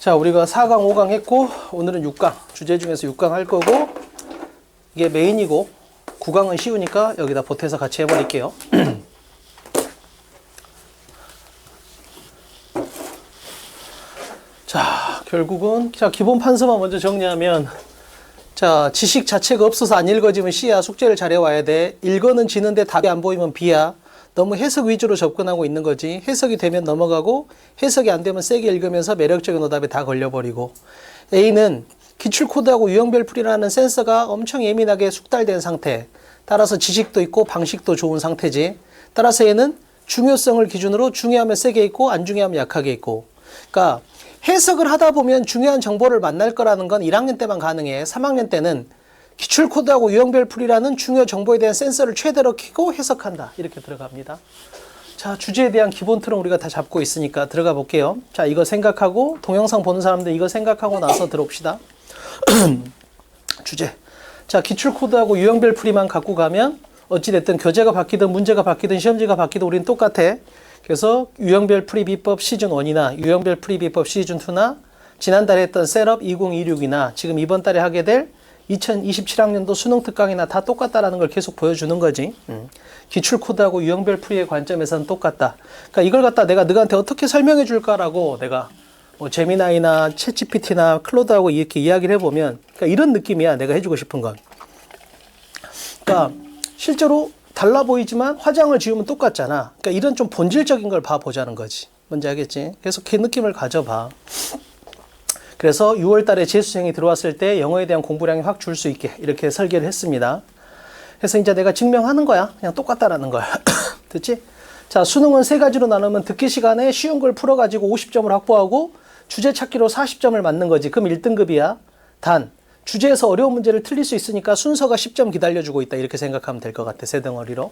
자, 우리가 4강, 5강 했고 오늘은 6강, 주제 중에서 6강 할 거고 이게 메인이고 9강은 쉬우니까 여기다 보태서 같이 해버릴게요. 자, 결국은 기본 판서만 먼저 정리하면 자, 지식 자체가 없어서 안 읽어지면 C야. 숙제를 잘해와야 돼. 읽어는 지는데 답이 안 보이면 B야. 너무 해석 위주로 접근하고 있는 거지. 해석이 되면 넘어가고 해석이 안 되면 세게 읽으면서 매력적인 오답에 다 걸려버리고. A는 기출코드하고 유형별풀이라는 센서가 엄청 예민하게 숙달된 상태. 따라서 지식도 있고 방식도 좋은 상태지. 따라서 얘는 중요성을 기준으로 중요하면 세게 있고 안 중요하면 약하게 있고. 그러니까 해석을 하다 보면 중요한 정보를 만날 거라는 건 1학년 때만 가능해. 3학년 때는 기출코드하고 유형별풀이라는 중요 정보에 대한 센서를 최대로 켜고 해석한다. 이렇게 들어갑니다. 자, 주제에 대한 기본 틀은 우리가 다 잡고 있으니까 들어가 볼게요. 자, 이거 생각하고 동영상 보는 사람들 이거 생각하고 나서 들어옵시다. 주제. 자, 기출코드하고 유형별풀이만 갖고 가면 어찌됐든 교재가 바뀌든 문제가 바뀌든 시험지가 바뀌든 우리는 똑같아. 그래서 유형별풀이 비법 시즌 1이나 유형별풀이 비법 시즌 2나 지난달에 했던 셋업 2026이나 지금 이번 달에 하게 될 2027학년도 수능 특강이나 다 똑같다라는 걸 계속 보여주는 거지. 기출코드하고 유형별풀이의 관점에서는 똑같다. 그러니까 이걸 갖다 내가 너한테 어떻게 설명해 줄까라고 내가 뭐 제미나이나 챗GPT나 클로드하고 이렇게 이야기를 해보면 그러니까 이런 느낌이야. 내가 해주고 싶은 건. 그러니까 실제로 달라 보이지만 화장을 지우면 똑같잖아. 그러니까 이런 좀 본질적인 걸 봐보자는 거지. 뭔지 알겠지? 그래서 그 느낌을 가져봐. 그래서 6월 달에 재수생이 들어왔을 때 영어에 대한 공부량이 확 줄 수 있게 이렇게 설계를 했습니다. 그래서 이제 내가 증명하는 거야. 그냥 똑같다라는 걸. 됐지? 자, 수능은 세 가지로 나누면 듣기 시간에 쉬운 걸 풀어가지고 50점을 확보하고 주제 찾기로 40점을 맞는 거지. 그럼 1등급이야. 단, 주제에서 어려운 문제를 틀릴 수 있으니까 순서가 10점 기다려주고 있다. 이렇게 생각하면 될 것 같아. 세 덩어리로.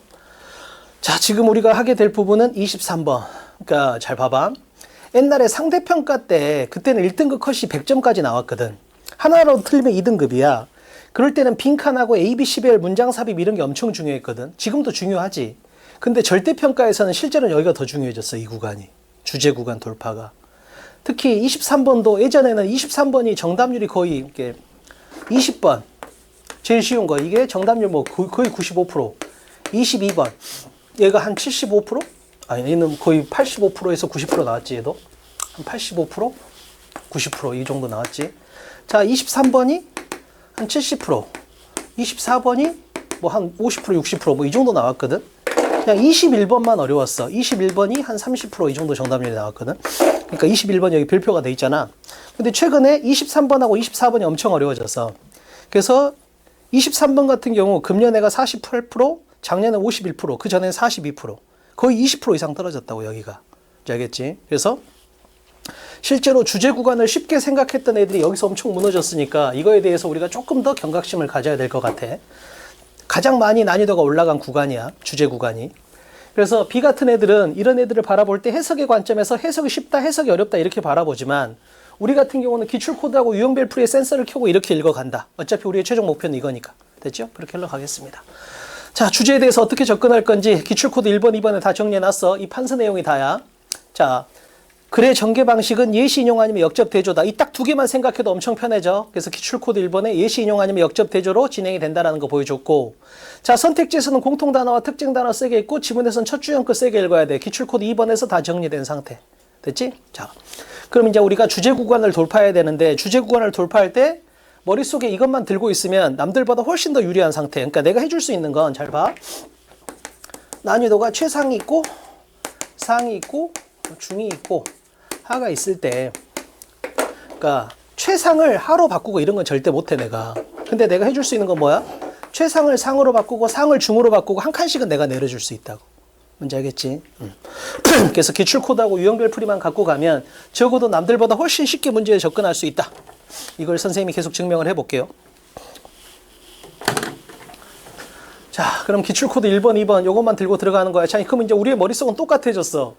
자, 지금 우리가 하게 될 부분은 23번. 그러니까 잘 봐봐. 옛날에 상대평가 때 그때는 1등급 컷이 100점까지 나왔거든. 하나로 틀리면 2등급이야. 그럴 때는 빈칸하고 ABC별 문장 삽입 이런 게 엄청 중요했거든. 지금도 중요하지. 근데 절대평가에서는 실제로는 여기가 더 중요해졌어. 이 구간이. 주제 구간 돌파가. 특히 23번도 예전에는 23번이 정답률이 거의 이렇게 20번. 제일 쉬운 거. 이게 정답률 뭐 거의 95%. 22번. 얘가 한 75%? 아니, 얘는 거의 85%에서 90% 나왔지, 얘도. 한 85%? 90% 이 정도 나왔지. 자, 23번이 한 70%. 24번이 뭐 한 50%, 60% 뭐 이 정도 나왔거든. 그냥 21번만 어려웠어. 21번이 한 30% 이 정도 정답률이 나왔거든. 그러니까 21번 여기 별표가 돼 있잖아. 근데 최근에 23번하고 24번이 엄청 어려워졌어. 그래서 23번 같은 경우 금년에가 48%, 작년에 51%, 그 전에는 42%. 거의 20% 이상 떨어졌다고 여기가. 알겠지? 그래서 실제로 주제 구간을 쉽게 생각했던 애들이 여기서 엄청 무너졌으니까 이거에 대해서 우리가 조금 더 경각심을 가져야 될 것 같아. 가장 많이 난이도가 올라간 구간이야. 주제 구간이. 그래서 B 같은 애들은 이런 애들을 바라볼 때 해석의 관점에서 해석이 쉽다, 해석이 어렵다 이렇게 바라보지만 우리 같은 경우는 기출코드하고 유형별풀이의 센서를 켜고 이렇게 읽어간다. 어차피 우리의 최종 목표는 이거니까. 됐죠? 그렇게 흘러가겠습니다. 자, 주제에 대해서 어떻게 접근할 건지 기출코드 1번, 2번에 다 정리해놨어. 이 판서 내용이 다야. 자, 글의 전개 방식은 예시 인용 아니면 역접 대조다. 이 딱 두 개만 생각해도 엄청 편해져. 그래서 기출코드 1번에 예시 인용 아니면 역접 대조로 진행이 된다는 거 보여줬고, 자, 선택지에서는 공통 단어와 특징 단어 세게 있고 지문에서는 첫 주형 거 세게 읽어야 돼. 기출코드 2번에서 다 정리된 상태. 됐지? 자, 그럼 이제 우리가 주제 구간을 돌파해야 되는데 주제 구간을 돌파할 때 머릿속에 이것만 들고 있으면 남들보다 훨씬 더 유리한 상태. 그러니까 내가 해줄 수 있는 건 잘 봐. 난이도가 최상이 있고 상이 있고 중이 있고 하가 있을 때 그러니까 최상을 하로 바꾸고 이런 건 절대 못해 내가. 근데 내가 해줄 수 있는 건 뭐야? 최상을 상으로 바꾸고 상을 중으로 바꾸고 한 칸씩은 내가 내려줄 수 있다고. 뭔지 알겠지? 그래서 기출코드하고 유형별풀이만 갖고 가면 적어도 남들보다 훨씬 쉽게 문제에 접근할 수 있다. 이걸 선생님이 계속 증명을 해볼게요. 자, 그럼 기출코드 1번, 2번 요것만 들고 들어가는 거야. 자, 그럼 이제 우리의 머릿속은 똑같아졌어.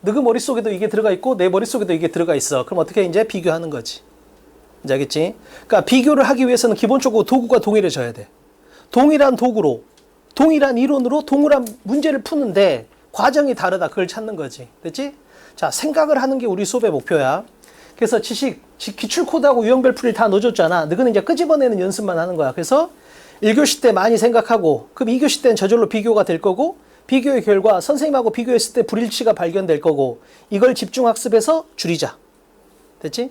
너그 머릿속에도 이게 들어가 있고 내 머릿속에도 이게 들어가 있어. 그럼 어떻게 이제 비교하는 거지. 이제 알겠지? 그러니까 비교를 하기 위해서는 기본적으로 도구가 동일해져야 돼. 동일한 도구로, 동일한 이론으로 동일한 문제를 푸는데 과정이 다르다. 그걸 찾는 거지. 됐지? 자, 생각을 하는 게 우리 수업의 목표야. 그래서 기출 코드하고 유형별 풀이를 다 넣어줬잖아. 너는 이제 끄집어내는 연습만 하는 거야. 그래서 1교시 때 많이 생각하고, 그럼 2교시 때는 저절로 비교가 될 거고, 비교의 결과 선생님하고 비교했을 때 불일치가 발견될 거고, 이걸 집중학습해서 줄이자. 됐지?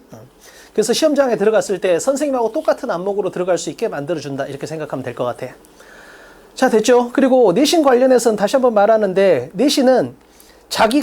그래서 시험장에 들어갔을 때 선생님하고 똑같은 안목으로 들어갈 수 있게 만들어준다. 이렇게 생각하면 될 것 같아. 자, 됐죠? 그리고 내신 관련해서는 다시 한번 말하는데, 내신은 자기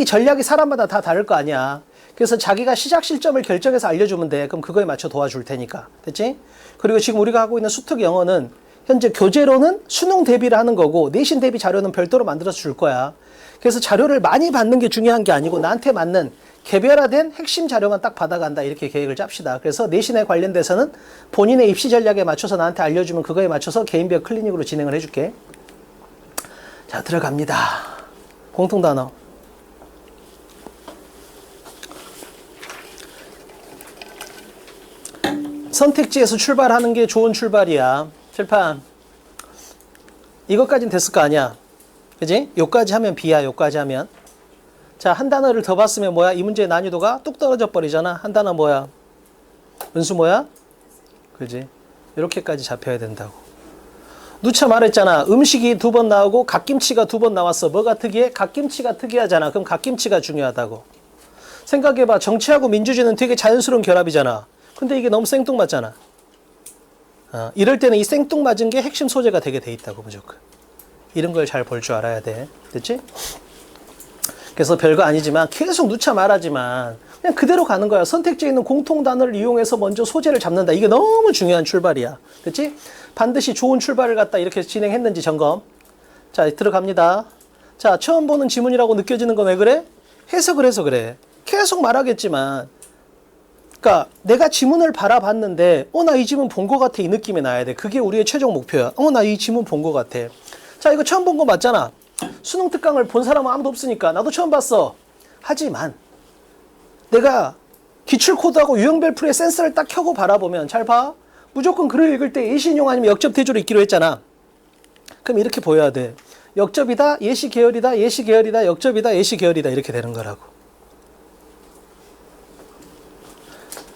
전략이 사람마다 다 다를 거 아니야. 그래서 자기가 시작 시점을 결정해서 알려주면 돼. 그럼 그거에 맞춰 도와줄 테니까. 됐지? 그리고 지금 우리가 하고 있는 수특 영어는 현재 교재로는 수능 대비를 하는 거고, 내신 대비 자료는 별도로 만들어서 줄 거야. 그래서 자료를 많이 받는 게 중요한 게 아니고, 나한테 맞는 개별화된 핵심 자료만 딱 받아간다. 이렇게 계획을 짭시다. 그래서 내신에 관련돼서는 본인의 입시 전략에 맞춰서 나한테 알려주면 그거에 맞춰서 개인별 클리닉으로 진행을 해줄게. 자, 들어갑니다. 공통 단어. 선택지에서 출발하는 게 좋은 출발이야. 칠판. 이것까진 됐을 거 아니야. 그지? 요까지 하면 B야. 요까지 하면. 자, 한 단어를 더 봤으면 뭐야? 이 문제의 난이도가 뚝 떨어져 버리잖아. 한 단어 뭐야? 은수 뭐야? 그지? 이렇게까지 잡혀야 된다고. 누차 말했잖아. 음식이 2번 나오고 갓김치가 2번 나왔어. 뭐가 특이해? 갓김치가 특이하잖아. 그럼 갓김치가 중요하다고. 생각해봐. 정치하고 민주주의는 되게 자연스러운 결합이잖아. 근데 이게 너무 생뚱맞잖아. 이럴 때는 이 생뚱맞은 게 핵심 소재가 되게 돼 있다고, 무조건. 이런 걸 잘 볼 줄 알아야 돼. 됐지? 그래서 별거 아니지만 계속 누차 말하지만 그냥 그대로 가는 거야. 선택지에 있는 공통 단어를 이용해서 먼저 소재를 잡는다. 이게 너무 중요한 출발이야. 됐지? 반드시 좋은 출발을 갖다 이렇게 진행했는지 점검. 자, 들어갑니다. 자, 처음 보는 지문이라고 느껴지는 건 왜 그래? 해석을 해서 그래. 계속 말하겠지만, 그러니까 내가 지문을 바라봤는데 나 이 지문 본 것 같아. 이 느낌이 나야 돼. 그게 우리의 최종 목표야. 나 이 지문 본 것 같아. 자, 이거 처음 본 거 맞잖아. 수능 특강을 본 사람은 아무도 없으니까 나도 처음 봤어. 하지만 내가 기출코드하고 유형별 풀이의 센서를 딱 켜고 바라보면, 잘 봐. 무조건 글을 읽을 때 예시인용 아니면 역접 대조로 읽기로 했잖아. 그럼 이렇게 보여야 돼. 역접이다, 예시 계열이다, 예시 계열이다, 역접이다, 예시 계열이다. 이렇게 되는 거라고.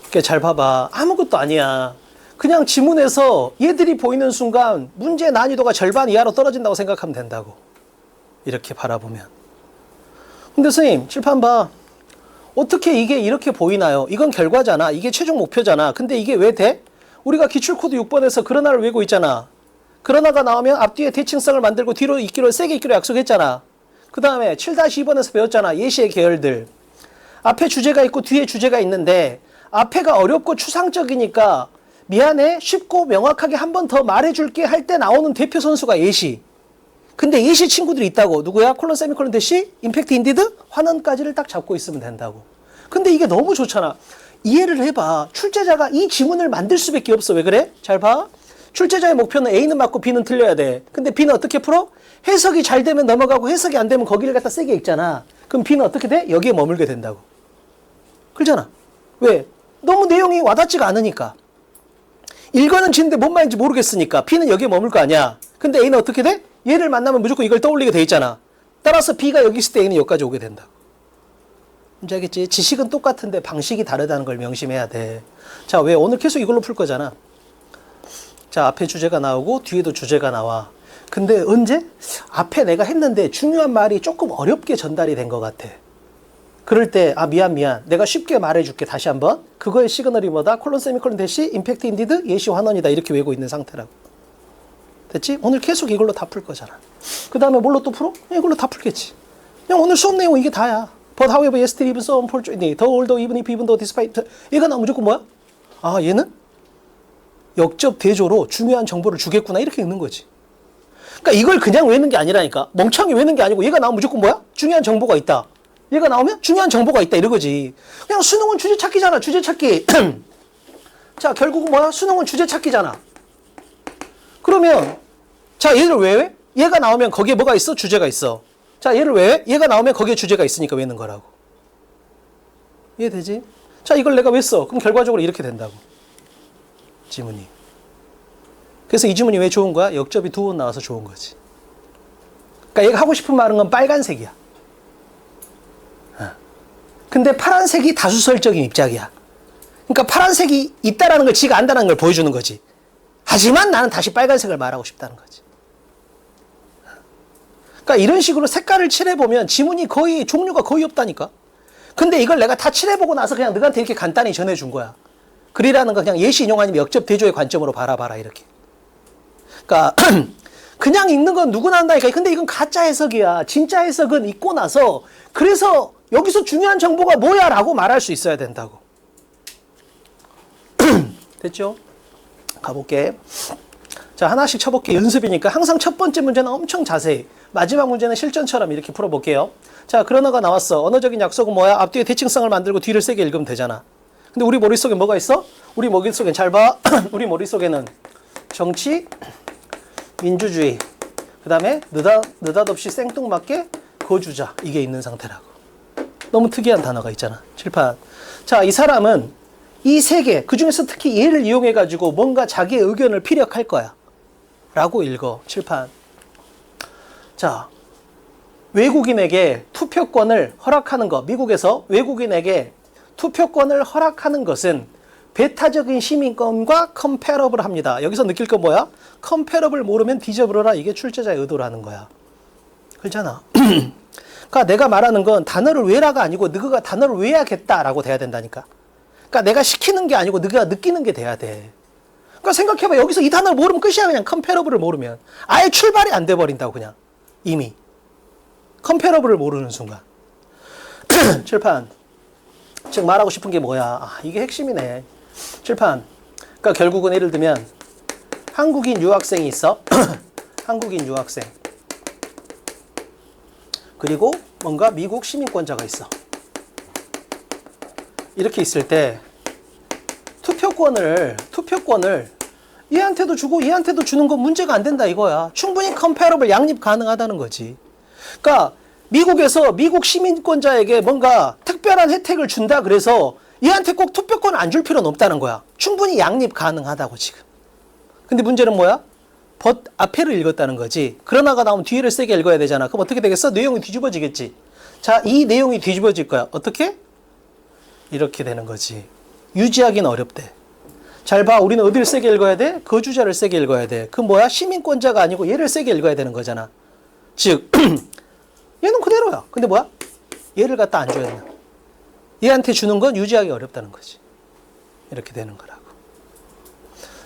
그러니까 잘 봐봐. 아무것도 아니야. 그냥 지문에서 얘들이 보이는 순간 문제 난이도가 절반 이하로 떨어진다고 생각하면 된다고. 이렇게 바라보면. 근데 선생님, 칠판 봐. 어떻게 이게 이렇게 보이나요? 이건 결과잖아. 이게 최종 목표잖아. 근데 이게 왜 돼? 우리가 기출코드 6번에서 그러나를 외우고 있잖아. 그러나가 나오면 앞뒤에 대칭성을 만들고 뒤로 읽기로 세게 읽기로 약속했잖아. 그 다음에 7-2번에서 배웠잖아. 예시의 계열들. 앞에 주제가 있고 뒤에 주제가 있는데 앞에가 어렵고 추상적이니까 미안해, 쉽고 명확하게 한 번 더 말해줄게 할 때 나오는 대표 선수가 예시. 근데 예시 친구들이 있다고. 누구야? 콜론, 세미콜론, 대시, 임팩트, 인디드, 환원까지를 딱 잡고 있으면 된다고. 근데 이게 너무 좋잖아. 이해를 해봐. 출제자가 이 지문을 만들 수밖에 없어. 왜 그래? 잘 봐. 출제자의 목표는 A는 맞고 B는 틀려야 돼. 근데 B는 어떻게 풀어? 해석이 잘 되면 넘어가고 해석이 안 되면 거기를 갖다 세게 읽잖아. 그럼 B는 어떻게 돼? 여기에 머물게 된다고. 그렇잖아. 왜? 너무 내용이 와닿지가 않으니까. 읽어는 지는데 뭔 말인지 모르겠으니까 B는 여기에 머물 거 아니야. 근데 A는 어떻게 돼? 얘를 만나면 무조건 이걸 떠올리게 돼 있잖아. 따라서 B가 여기 있을 때 A는 여기까지 오게 된다. 뭔지 알겠지? 지식은 똑같은데 방식이 다르다는 걸 명심해야 돼. 자, 왜? 오늘 계속 이걸로 풀 거잖아. 자, 앞에 주제가 나오고 뒤에도 주제가 나와. 근데 언제? 앞에 내가 했는데 중요한 말이 조금 어렵게 전달이 된 것 같아. 그럴 때 미안 내가 쉽게 말해줄게. 다시 한번. 그거의 시그널이 뭐다? 콜론, 세미콜론, 대시, 임팩트, 인디드, 예시, 환원이다. 이렇게 외우고 있는 상태라고. 됐지? 오늘 계속 이걸로 다 풀 거잖아. 그 다음에 뭘로 또 풀어? 이걸로 다 풀겠지. 그냥 오늘 수업 내용 이게 다야. But however, yesterday, even so, unfortunately, though, although, even if, even though, despite. 얘가 나 무조건 뭐야? 얘는 역접 대조로 중요한 정보를 주겠구나. 이렇게 읽는 거지. 그러니까 이걸 그냥 외우는 게 아니라니까. 멍청이 외우는 게 아니고 얘가 나오면 무조건 뭐야? 중요한 정보가 있다. 얘가 나오면 중요한 정보가 있다. 이러거지. 그냥 수능은 주제 찾기잖아. 주제 찾기. 자, 결국은 뭐야? 수능은 주제 찾기잖아. 그러면 자, 얘를 왜 왜? 얘가 나오면 거기에 뭐가 있어? 주제가 있어. 자, 얘를 왜 왜? 얘가 나오면 거기에 주제가 있으니까 외우는 거라고. 이해되지? 자, 이걸 내가 왜 써? 그럼 결과적으로 이렇게 된다고. 지문이. 그래서 이 지문이 왜 좋은 거야? 역접이 2번 나와서 좋은 거지. 그러니까 얘가 하고 싶은 말은 건 빨간색이야. 근데 파란색이 다수설적인 입장이야. 그러니까 파란색이 있다라는 걸 지가 안다는 걸 보여주는 거지. 하지만 나는 다시 빨간색을 말하고 싶다는 거지. 그러니까 이런 식으로 색깔을 칠해보면 지문이 거의 종류가 거의 없다니까. 근데 이걸 내가 다 칠해보고 나서 그냥 너한테 이렇게 간단히 전해준 거야. 글이라는 거 그냥 예시 인용 아니면 역접 대조의 관점으로 바라봐라 이렇게. 그러니까 그냥 읽는 건 누구나 한다니까. 근데 이건 가짜 해석이야. 진짜 해석은 읽고 나서 그래서 여기서 중요한 정보가 뭐야 라고 말할 수 있어야 된다고. 됐죠? 가볼게. 자, 하나씩 쳐볼게. 연습이니까 항상 첫 번째 문제는 엄청 자세히, 마지막 문제는 실전처럼 이렇게 풀어볼게요. 자, 그러나가 나왔어. 언어적인 약속은 뭐야? 앞뒤에 대칭성을 만들고 뒤를 세게 읽으면 되잖아. 근데 우리 머릿속에 뭐가 있어? 우리 머릿속엔 잘 봐. 우리 머릿속에는 정치, 민주주의, 그 다음에 느닷없이 생뚱맞게 거주자, 이게 있는 상태라고. 너무 특이한 단어가 있잖아. 칠판. 자, 이 사람은 이 세 개, 그 중에서 특히 얘를 이용해가지고 뭔가 자기의 의견을 피력할 거야. 라고 읽어. 칠판. 자, 외국인에게 투표권을 허락하는 것. 미국에서 외국인에게 투표권을 허락하는 것은 배타적인 시민권과 컴패러블 합니다. 여기서 느낄 건 뭐야? 컴패러블 모르면 뒤져버려라. 이게 출제자의 의도라는 거야. 그렇잖아. 그러니까 내가 말하는 건 단어를 외라가 아니고 너가 단어를 외야겠다라고 돼야 된다니까. 그러니까 내가 시키는 게 아니고 너가 느끼는 게 돼야 돼. 그러니까 생각해봐. 여기서 이 단어를 모르면 끝이야. 그냥 컴패러블을 모르면. 아예 출발이 안 돼버린다고 그냥. 이미. 컴패러블을 모르는 순간. 칠판. 즉 말하고 싶은 게 뭐야. 아, 이게 핵심이네. 칠판. 그러니까 결국은 예를 들면 한국인 유학생이 있어. 한국인 유학생. 그리고 뭔가 미국 시민권자가 있어. 이렇게 있을 때 투표권을 얘한테도 주고 얘한테도 주는 건 문제가 안 된다 이거야. 충분히 컴패러블 양립 가능하다는 거지. 그러니까 미국에서 미국 시민권자에게 뭔가 특별한 혜택을 준다 그래서 얘한테 꼭 투표권을 안 줄 필요는 없다는 거야. 충분히 양립 가능하다고 지금. 근데 문제는 뭐야? 벗 앞에를 읽었다는 거지. 그러나가 나오면 뒤를 세게 읽어야 되잖아. 그럼 어떻게 되겠어? 내용이 뒤집어지겠지. 자, 이 내용이 뒤집어질 거야. 어떻게? 이렇게 되는 거지. 유지하기는 어렵대. 잘 봐. 우리는 어디를 세게 읽어야 돼? 거주자를 세게 읽어야 돼. 그 뭐야? 시민권자가 아니고 얘를 세게 읽어야 되는 거잖아. 즉 얘는 그대로야. 근데 뭐야? 얘를 갖다 안 줘야 되나? 얘한테 주는 건 유지하기 어렵다는 거지. 이렇게 되는 거라고.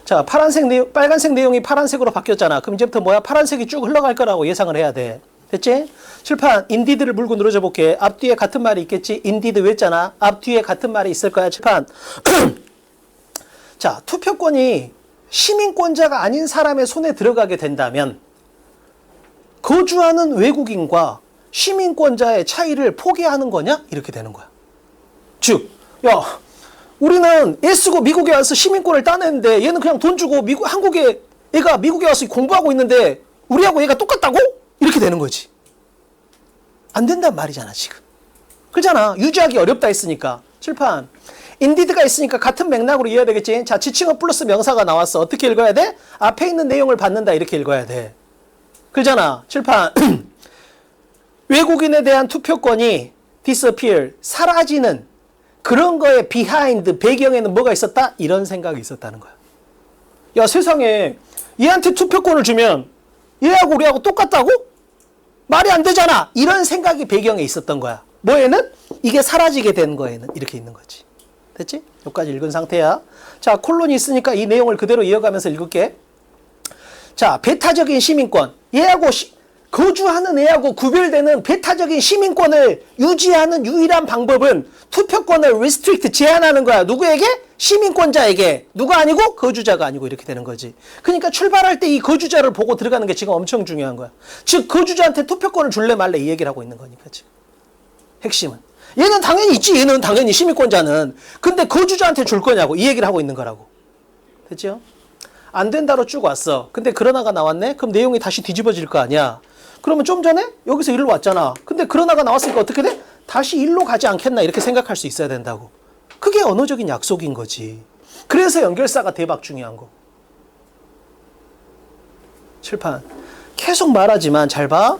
자, 빨간색 내용이 파란색으로 바뀌었잖아. 그럼 이제부터 뭐야? 파란색이 쭉 흘러갈 거라고 예상을 해야 돼. 됐지? 칠판, 인디드를 물고 늘어져 볼게. 앞뒤에 같은 말이 있겠지? 인디드 왜잖아? 앞뒤에 같은 말이 있을 거야. 칠판. 자, 투표권이 시민권자가 아닌 사람의 손에 들어가게 된다면 거주하는 외국인과 시민권자의 차이를 포기하는 거냐? 이렇게 되는 거야. 즉, 야, 우리는 애쓰고 미국에 와서 시민권을 따냈는데 얘는 그냥 돈 주고 얘가 미국에 와서 공부하고 있는데 우리하고 얘가 똑같다고? 이렇게 되는 거지. 안 된단 말이잖아, 지금. 그렇잖아. 유지하기 어렵다 했으니까. 칠판. 인디드가 있으니까 같은 맥락으로 이해해야 되겠지. 자, 지칭어 플러스 명사가 나왔어. 어떻게 읽어야 돼? 앞에 있는 내용을 받는다. 이렇게 읽어야 돼. 그렇잖아. 칠판. 외국인에 대한 투표권이 disappear, 사라지는 그런 거에 behind, 배경에는 뭐가 있었다? 이런 생각이 있었다는 거야. 야, 세상에 얘한테 투표권을 주면 얘하고 우리하고 똑같다고? 말이 안 되잖아. 이런 생각이 배경에 있었던 거야. 뭐에는? 이게 사라지게 된 거에는 이렇게 있는 거지. 됐지? 여기까지 읽은 상태야. 자, 콜론이 있으니까 이 내용을 그대로 이어가면서 읽을게. 자, 배타적인 시민권. 얘하고 거주하는 애하고 구별되는 배타적인 시민권을 유지하는 유일한 방법은 투표권을 restrict, 제한하는 거야. 누구에게? 시민권자에게. 누가 아니고? 거주자가 아니고 이렇게 되는 거지. 그러니까 출발할 때 이 거주자를 보고 들어가는 게 지금 엄청 중요한 거야. 즉 거주자한테 투표권을 줄래 말래 이 얘기를 하고 있는 거니까 지금. 핵심은. 얘는 당연히 있지. 얘는 당연히 시민권자는. 근데 거주자한테 줄 거냐고 이 얘기를 하고 있는 거라고. 됐죠? 안 된다로 쭉 왔어. 근데 그러나가 나왔네? 그럼 내용이 다시 뒤집어질 거 아니야. 그러면 좀 전에 여기서 일로 왔잖아. 근데 그러나가 나왔으니까 어떻게 돼? 다시 일로 가지 않겠나 이렇게 생각할 수 있어야 된다고. 그게 언어적인 약속인 거지. 그래서 연결사가 대박 중요한 거. 칠판. 계속 말하지만 잘 봐.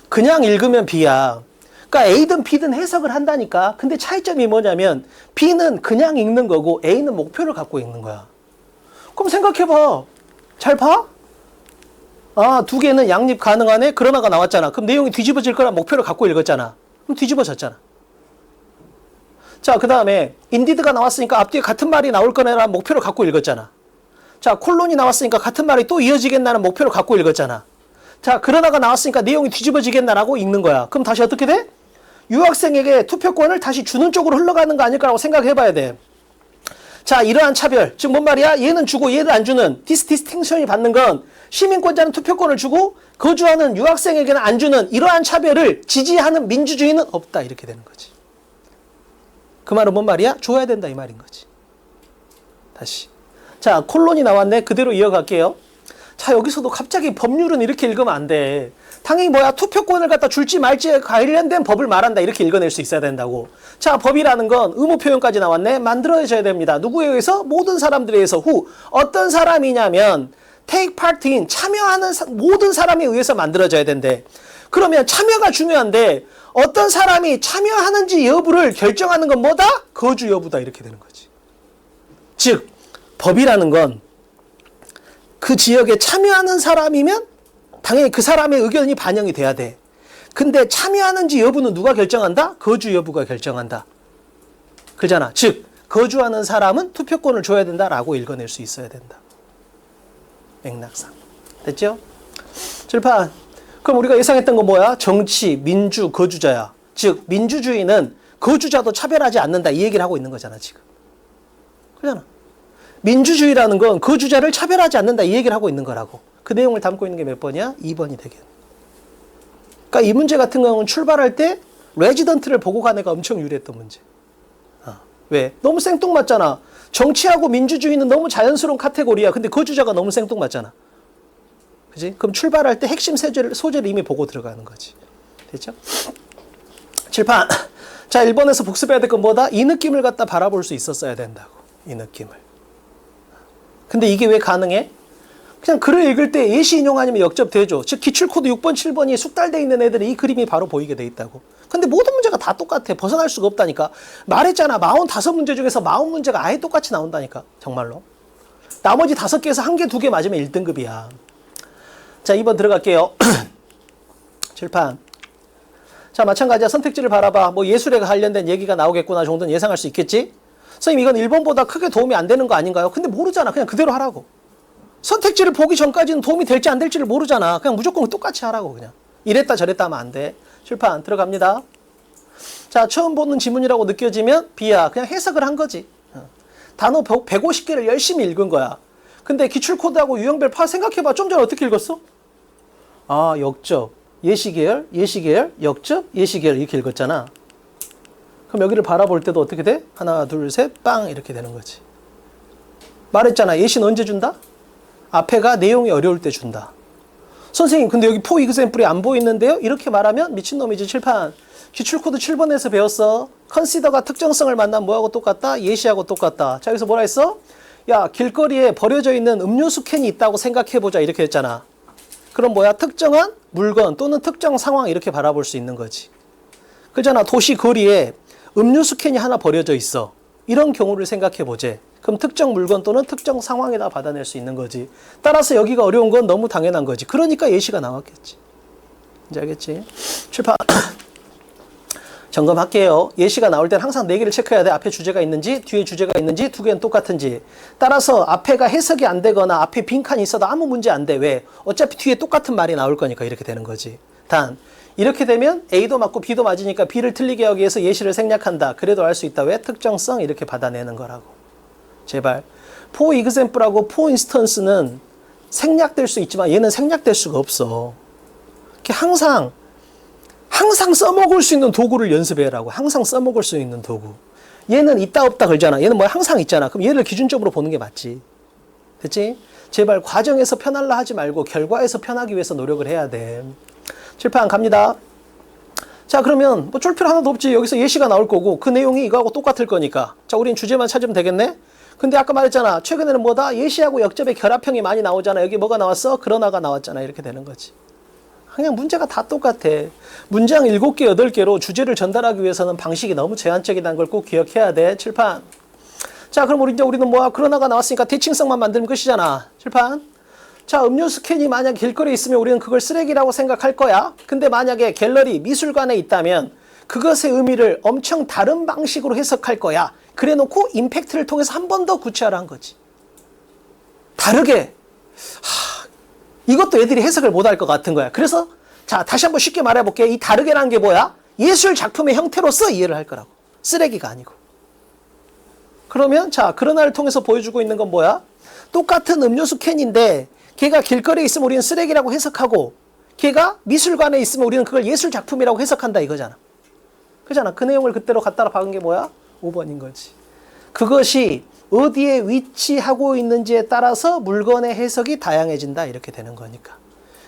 그냥 읽으면 B야. 그러니까 A든 B든 해석을 한다니까. 근데 차이점이 뭐냐면 B는 그냥 읽는 거고 A는 목표를 갖고 읽는 거야. 그럼 생각해봐. 잘 봐? 아, 두 개는 양립 가능하네? 그러나가 나왔잖아. 그럼 내용이 뒤집어질 거란 목표를 갖고 읽었잖아. 그럼 뒤집어졌잖아. 자, 그 다음에 인디드가 나왔으니까 앞뒤에 같은 말이 나올 거네라는 목표를 갖고 읽었잖아. 자, 콜론이 나왔으니까 같은 말이 또 이어지겠나는 목표를 갖고 읽었잖아. 자, 그러나가 나왔으니까 내용이 뒤집어지겠나라고 읽는 거야. 그럼 다시 어떻게 돼? 유학생에게 투표권을 다시 주는 쪽으로 흘러가는 거 아닐까라고 생각해 봐야 돼. 자, 이러한 차별, 즉 뭔 말이야? 얘는 주고 얘는 안 주는 디스팅션이 받는 건 시민권자는 투표권을 주고 거주하는 유학생에게는 안 주는 이러한 차별을 지지하는 민주주의는 없다. 이렇게 되는 거지. 그 말은 뭔 말이야? 줘야 된다 이 말인 거지. 다시. 자, 콜론이 나왔네. 그대로 이어갈게요. 자, 여기서도 갑자기 법률은 이렇게 읽으면 안 돼. 당연히 뭐야? 투표권을 갖다 줄지 말지에 관련된 법을 말한다. 이렇게 읽어낼 수 있어야 된다고. 자, 법이라는 건 의무 표현까지 나왔네. 만들어져야 됩니다. 누구에 의해서? 모든 사람들에 의해서. 후. 어떤 사람이냐면 take part in, 참여하는 모든 사람에 의해서 만들어져야 된대. 그러면 참여가 중요한데 어떤 사람이 참여하는지 여부를 결정하는 건 뭐다? 거주 여부다. 이렇게 되는 거지. 즉, 법이라는 건 그 지역에 참여하는 사람이면 당연히 그 사람의 의견이 반영이 돼야 돼. 근데 참여하는지 여부는 누가 결정한다? 거주 여부가 결정한다. 그잖아. 즉, 거주하는 사람은 투표권을 줘야 된다라고 읽어낼 수 있어야 된다. 맥락상. 됐죠? 칠판. 그럼 우리가 예상했던 건 뭐야? 정치, 민주, 거주자야. 즉, 민주주의는 거주자도 차별하지 않는다. 이 얘기를 하고 있는 거잖아, 지금. 그잖아. 민주주의라는 건 거주자를 차별하지 않는다. 이 얘기를 하고 있는 거라고. 그 내용을 담고 있는 게 몇 번이야? 2번이 되겠네. 그러니까 이 문제 같은 경우는 출발할 때 레지던트를 보고 간 애가 엄청 유리했던 문제. 왜? 너무 생뚱맞잖아. 정치하고 민주주의는 너무 자연스러운 카테고리야. 근데 거주자가 너무 생뚱맞잖아. 그지? 그럼 출발할 때 핵심 소재를 이미 보고 들어가는 거지. 됐죠? 칠판. 자, 1번에서 복습해야 될 건 뭐다? 이 느낌을 갖다 바라볼 수 있었어야 된다고. 이 느낌을. 근데 이게 왜 가능해? 그냥 글을 읽을 때 예시 인용 아니면 역접되죠. 즉 기출코드 6번, 7번이 숙달되어 있는 애들이 이 그림이 바로 보이게 돼 있다고. 근데 모든 문제가 다 똑같아. 벗어날 수가 없다니까. 말했잖아. 45문제 중에서 40문제가 아예 똑같이 나온다니까. 정말로. 나머지 5개에서 1개, 2개 맞으면 1등급이야. 자, 2번 들어갈게요. 칠판. 자, 마찬가지야. 선택지를 바라봐. 뭐 예술에 관련된 얘기가 나오겠구나 정도는 예상할 수 있겠지? 선생님 이건 1번보다 크게 도움이 안 되는 거 아닌가요? 근데 모르잖아. 그냥 그대로 하라고. 선택지를 보기 전까지는 도움이 될지 안 될지를 모르잖아. 그냥 무조건 똑같이 하라고 그냥. 이랬다 저랬다 하면 안 돼. 칠판 들어갑니다. 자, 처음 보는 지문이라고 느껴지면 B야. 그냥 해석을 한 거지. 단어 150개를 열심히 읽은 거야. 근데 기출코드하고 유형별 파 생각해봐. 좀 전에 어떻게 읽었어? 아, 역접, 예시계열, 예시계열, 역접, 예시계열 이렇게 읽었잖아. 그럼 여기를 바라볼 때도 어떻게 돼? 하나, 둘, 셋, 빵 이렇게 되는 거지. 말했잖아. 예시는 언제 준다? 앞에가 내용이 어려울 때 준다. 선생님 근데 여기 포 이그샘플이 안 보이는데요? 이렇게 말하면 미친놈이지. 칠판. 기출코드 7번에서 배웠어. 컨시더가 특정성을 만나면 뭐하고 똑같다? 예시하고 똑같다. 자, 여기서 뭐라 했어? 야, 길거리에 버려져 있는 음료수 캔이 있다고 생각해보자 이렇게 했잖아. 그럼 뭐야? 특정한 물건 또는 특정 상황 이렇게 바라볼 수 있는 거지. 그잖아. 도시 거리에 음료수 캔이 하나 버려져 있어. 이런 경우를 생각해보재. 그럼 특정 물건 또는 특정 상황에다 받아낼 수 있는 거지. 따라서 여기가 어려운 건 너무 당연한 거지. 그러니까 예시가 나왔겠지. 이제 알겠지? 출판. 점검할게요. 예시가 나올 땐 항상 4개를 체크해야 돼. 앞에 주제가 있는지, 뒤에 주제가 있는지, 두 개는 똑같은지. 따라서 앞에가 해석이 안 되거나 앞에 빈칸이 있어도 아무 문제 안 돼. 왜? 어차피 뒤에 똑같은 말이 나올 거니까 이렇게 되는 거지. 단, 이렇게 되면 A도 맞고 B도 맞으니까 B를 틀리게 하기 위해서 예시를 생략한다. 그래도 알 수 있다. 왜? 특정성 이렇게 받아내는 거라고. 제발. for example하고 for instance는 생략될 수 있지만 얘는 생략될 수가 없어. 이렇게 항상 써먹을 수 있는 도구를 연습해라고. 항상 써먹을 수 있는 도구. 얘는 있다 없다 걸잖아. 얘는 뭐 항상 있잖아. 그럼 얘를 기준점으로 보는 게 맞지. 됐지? 제발 과정에서 편하려 하지 말고 결과에서 편하기 위해서 노력을 해야 돼. 칠판 갑니다. 자, 그러면 뭐 쫄 필요 하나도 없지. 여기서 예시가 나올 거고 그 내용이 이거하고 똑같을 거니까. 자, 우린 주제만 찾으면 되겠네. 근데 아까 말했잖아. 최근에는 뭐다? 예시하고 역접의 결합형이 많이 나오잖아. 여기 뭐가 나왔어? 그러나가 나왔잖아. 이렇게 되는 거지. 그냥 문제가 다 똑같아. 문장 7개, 8개로 주제를 전달하기 위해서는 방식이 너무 제한적이라는 걸 꼭 기억해야 돼. 칠판. 자, 그럼 우리는 뭐야? 그러나가 나왔으니까 대칭성만 만들면 끝이잖아. 칠판. 자, 음료수 캔이 만약 길거리에 있으면 우리는 그걸 쓰레기라고 생각할 거야. 근데 만약에 갤러리, 미술관에 있다면 그것의 의미를 엄청 다른 방식으로 해석할 거야. 그래 놓고 임팩트를 통해서 한 번 더 구체화한 거지. 다르게. 이것도 애들이 해석을 못할 것 같은 거야. 그래서 자, 다시 한번 쉽게 말해볼게. 이 다르게라는 게 뭐야? 예술 작품의 형태로서 이해를 할 거라고. 쓰레기가 아니고. 그러면 자, 그러나를 통해서 보여주고 있는 건 뭐야? 똑같은 음료수 캔인데 걔가 길거리에 있으면 우리는 쓰레기라고 해석하고 걔가 미술관에 있으면 우리는 그걸 예술 작품이라고 해석한다 이거잖아. 그잖아. 그 내용을 그대로 갖다가 박은 게 뭐야? 5번인 거지. 그것이 어디에 위치하고 있는지에 따라서 물건의 해석이 다양해진다 이렇게 되는 거니까.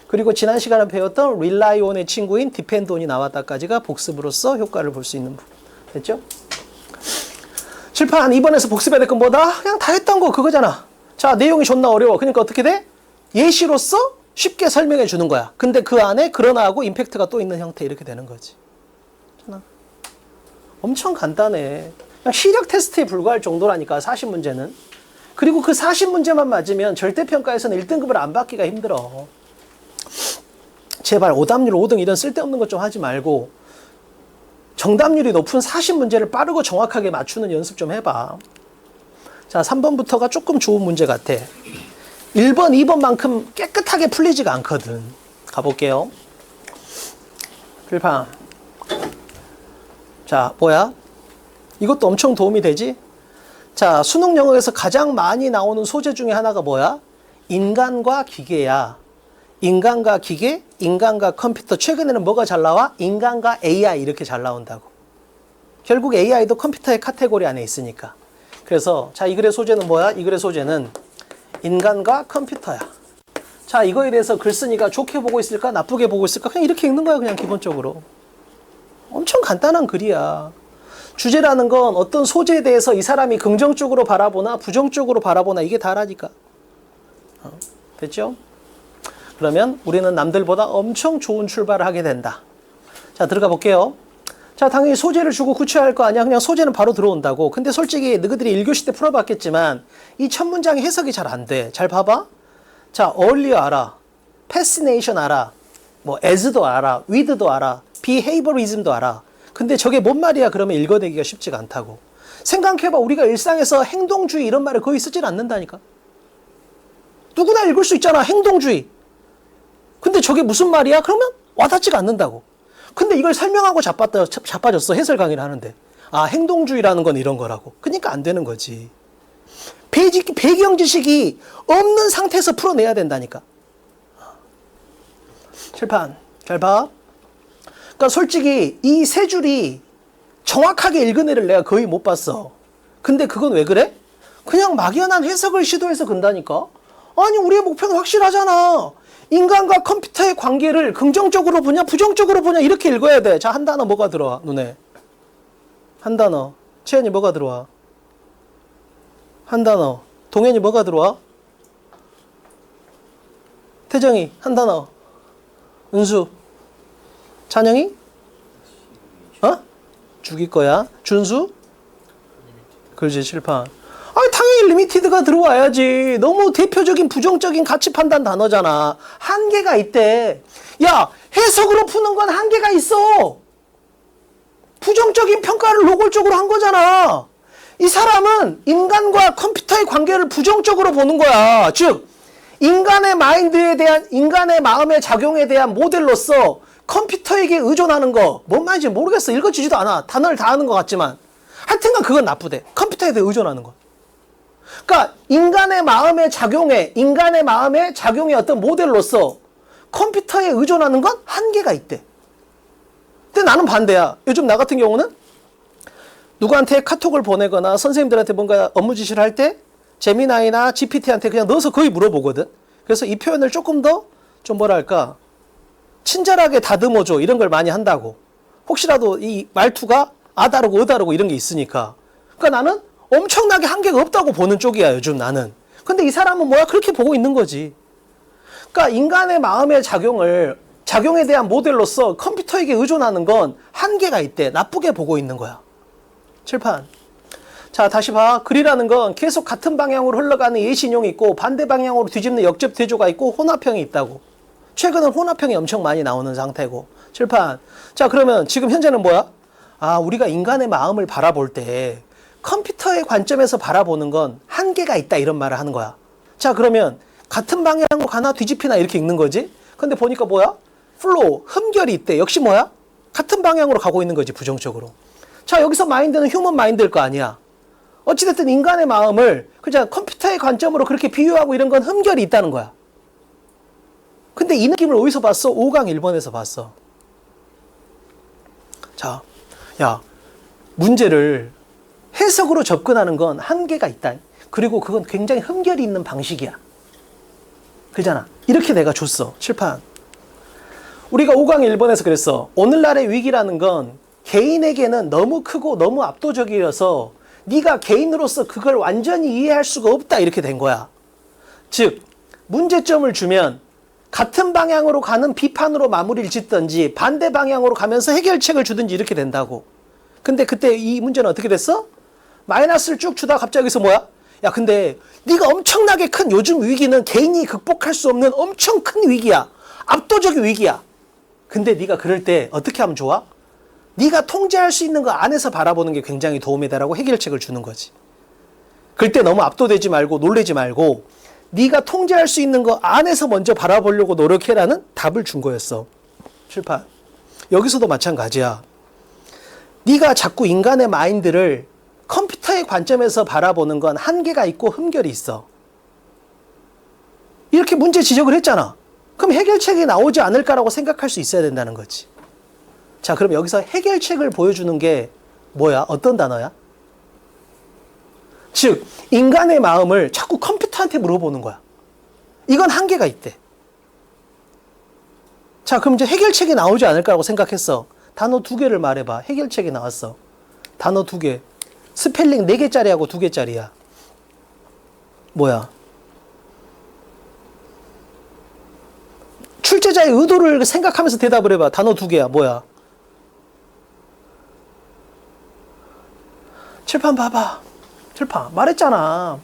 그리고 지난 시간에 배웠던 rely on의 친구인 depend on이 나왔다까지가 복습으로서 효과를 볼 수 있는 부분. 됐죠? 칠판 2번에서 복습해야 될 건 뭐다? 그냥 다 했던 거 그거잖아. 자, 내용이 존나 어려워. 그러니까 어떻게 돼? 예시로서 쉽게 설명해 주는 거야. 근데 그 안에 그러나하고 임팩트가 또 있는 형태 이렇게 되는 거지. 엄청 간단해. 그냥 시력 테스트에 불과할 정도라니까 40문제는. 그리고 그 40문제만 맞으면 절대평가에서는 1등급을 안 받기가 힘들어. 제발 오답률 5등 이런 쓸데없는 것 좀 하지 말고 정답률이 높은 40문제를 빠르고 정확하게 맞추는 연습 좀 해봐. 자, 3번부터가 조금 좋은 문제 같아. 1번, 2번만큼 깨끗하게 풀리지가 않거든. 가볼게요. 필판. 자, 뭐야? 이것도 엄청 도움이 되지? 자, 수능 영역에서 가장 많이 나오는 소재 중에 하나가 뭐야? 인간과 기계야. 인간과 기계, 인간과 컴퓨터. 최근에는 뭐가 잘 나와? 인간과 AI 이렇게 잘 나온다고. 결국 AI도 컴퓨터의 카테고리 안에 있으니까. 그래서 자, 이 글의 소재는 뭐야? 이 글의 소재는 인간과 컴퓨터야. 자, 이거에 대해서 글 쓰니까 좋게 보고 있을까? 나쁘게 보고 있을까? 그냥 이렇게 읽는 거야, 그냥 기본적으로. 엄청 간단한 글이야. 주제라는 건 어떤 소재에 대해서 이 사람이 긍정적으로 바라보나 부정적으로 바라보나 이게 다라니까. 됐죠? 그러면 우리는 남들보다 엄청 좋은 출발을 하게 된다. 자, 들어가 볼게요. 자, 당연히 소재를 주고 구체화할 거 아니야. 그냥 소재는 바로 들어온다고. 근데 솔직히 너희들이 1교시 때 풀어봤겠지만 이 첫 문장의 해석이 잘 안 돼. 잘 봐봐. 자, earlier 알아. fascination 알아. 뭐 as도 알아. with도 알아. behaviorism도 알아. 근데 저게 뭔 말이야? 그러면 읽어내기가 쉽지가 않다고. 생각해봐. 우리가 일상에서 행동주의 이런 말을 거의 쓰질 않는다니까. 누구나 읽을 수 있잖아. 행동주의. 근데 저게 무슨 말이야? 그러면 와닿지가 않는다고. 근데 이걸 설명하고 자빠졌어. 해설 강의를 하는데. 아, 행동주의라는 건 이런 거라고. 그러니까 안 되는 거지. 배경 지식이 없는 상태에서 풀어내야 된다니까. 칠판. 잘 봐. 그러니까 솔직히 이 세 줄이 정확하게 읽은 애를 내가 거의 못 봤어. 근데 그건 왜 그래? 그냥 막연한 해석을 시도해서 근다니까. 아니, 우리의 목표는 확실하잖아. 인간과 컴퓨터의 관계를 긍정적으로 보냐 부정적으로 보냐 이렇게 읽어야 돼. 자, 한 단어 뭐가 들어와? 눈에. 한 단어. 채연이 뭐가 들어와? 한 단어. 동현이 뭐가 들어와? 태정이 한 단어. 은수. 찬영이? 죽일 거야. 준수? 그렇지, 칠판. 아니, 당연히 리미티드가 들어와야지. 너무 대표적인 부정적인 가치 판단 단어잖아. 한계가 있대. 야, 해석으로 푸는 건 한계가 있어. 부정적인 평가를 노골적으로 한 거잖아. 이 사람은 인간과 컴퓨터의 관계를 부정적으로 보는 거야. 즉, 인간의 마인드에 대한, 인간의 마음의 작용에 대한 모델로서 컴퓨터에게 의존하는 거, 뭔 말인지 모르겠어. 읽어지지도 않아. 단어를 다 아는 것 같지만. 하여튼간 그건 나쁘대. 컴퓨터에 대해 의존하는 거. 그러니까 인간의 마음의 작용의 어떤 모델로서 컴퓨터에 의존하는 건 한계가 있대. 근데 나는 반대야. 요즘 나 같은 경우는 누구한테 카톡을 보내거나 선생님들한테 뭔가 업무 지시를 할 때 제미나이나 GPT한테 그냥 넣어서 거의 물어보거든. 그래서 이 표현을 조금 더 좀 뭐랄까 친절하게 다듬어줘 이런 걸 많이 한다고. 혹시라도 이 말투가 아다르고 어다르고 이런 게 있으니까. 그러니까 나는 엄청나게 한계가 없다고 보는 쪽이야, 요즘 나는. 근데 이 사람은 뭐야? 그렇게 보고 있는 거지. 그러니까 인간의 마음의 작용을 작용에 대한 모델로서 컴퓨터에게 의존하는 건 한계가 있대. 나쁘게 보고 있는 거야. 칠판. 자, 다시 봐. 글이라는 건 계속 같은 방향으로 흘러가는 예시인용이 있고 반대 방향으로 뒤집는 역접 대조가 있고 혼합형이 있다고. 최근은 혼합형이 엄청 많이 나오는 상태고. 칠판. 자, 그러면 지금 현재는 뭐야? 아, 우리가 인간의 마음을 바라볼 때 컴퓨터의 관점에서 바라보는 건 한계가 있다 이런 말을 하는 거야. 자, 그러면 같은 방향으로 가나 뒤집히나 이렇게 읽는 거지. 근데 보니까 뭐야? 플로우, 흠결이 있대. 역시 뭐야? 같은 방향으로 가고 있는 거지, 부정적으로. 자, 여기서 마인드는 휴먼 마인드일 거 아니야. 어찌됐든 인간의 마음을 그냥 컴퓨터의 관점으로 그렇게 비유하고 이런 건 흠결이 있다는 거야. 근데 이 느낌을 어디서 봤어? 5강 1번에서 봤어. 자, 야, 문제를 해석으로 접근하는 건 한계가 있다. 그리고 그건 굉장히 흠결이 있는 방식이야. 그잖아. 이렇게 내가 줬어. 칠판. 우리가 5강 1번에서 그랬어. 오늘날의 위기라는 건 개인에게는 너무 크고 너무 압도적이어서 네가 개인으로서 그걸 완전히 이해할 수가 없다. 이렇게 된 거야. 즉, 문제점을 주면 같은 방향으로 가는 비판으로 마무리를 짓든지 반대 방향으로 가면서 해결책을 주든지 이렇게 된다고. 근데 그때 이 문제는 어떻게 됐어? 마이너스를 쭉 주다가 갑자기 여기서 뭐야? 야, 근데 네가 엄청나게 큰 요즘 위기는 개인이 극복할 수 없는 엄청 큰 위기야. 압도적인 위기야. 근데 네가 그럴 때 어떻게 하면 좋아? 네가 통제할 수 있는 거 안에서 바라보는 게 굉장히 도움이 되라고 해결책을 주는 거지. 그때 너무 압도되지 말고 놀라지 말고 네가 통제할 수 있는 거 안에서 먼저 바라보려고 노력해라는 답을 준 거였어. 칠판. 여기서도 마찬가지야. 네가 자꾸 인간의 마인드를 컴퓨터의 관점에서 바라보는 건 한계가 있고 흠결이 있어. 이렇게 문제 지적을 했잖아. 그럼 해결책이 나오지 않을까라고 생각할 수 있어야 된다는 거지. 자, 그럼 여기서 해결책을 보여주는 게 뭐야? 어떤 단어야? 즉, 인간의 마음을 자꾸 컴퓨터한테 물어보는 거야. 이건 한계가 있대. 자, 그럼 이제 해결책이 나오지 않을까라고 생각했어. 단어 2개를 말해봐. 해결책이 나왔어. 단어 2개. 스펠링 4개짜리하고 2개짜리야. 뭐야? 출제자의 의도를 생각하면서 대답을 해봐. 단어 2개야. 뭐야? 칠판 봐봐. 칠판. 말했잖아.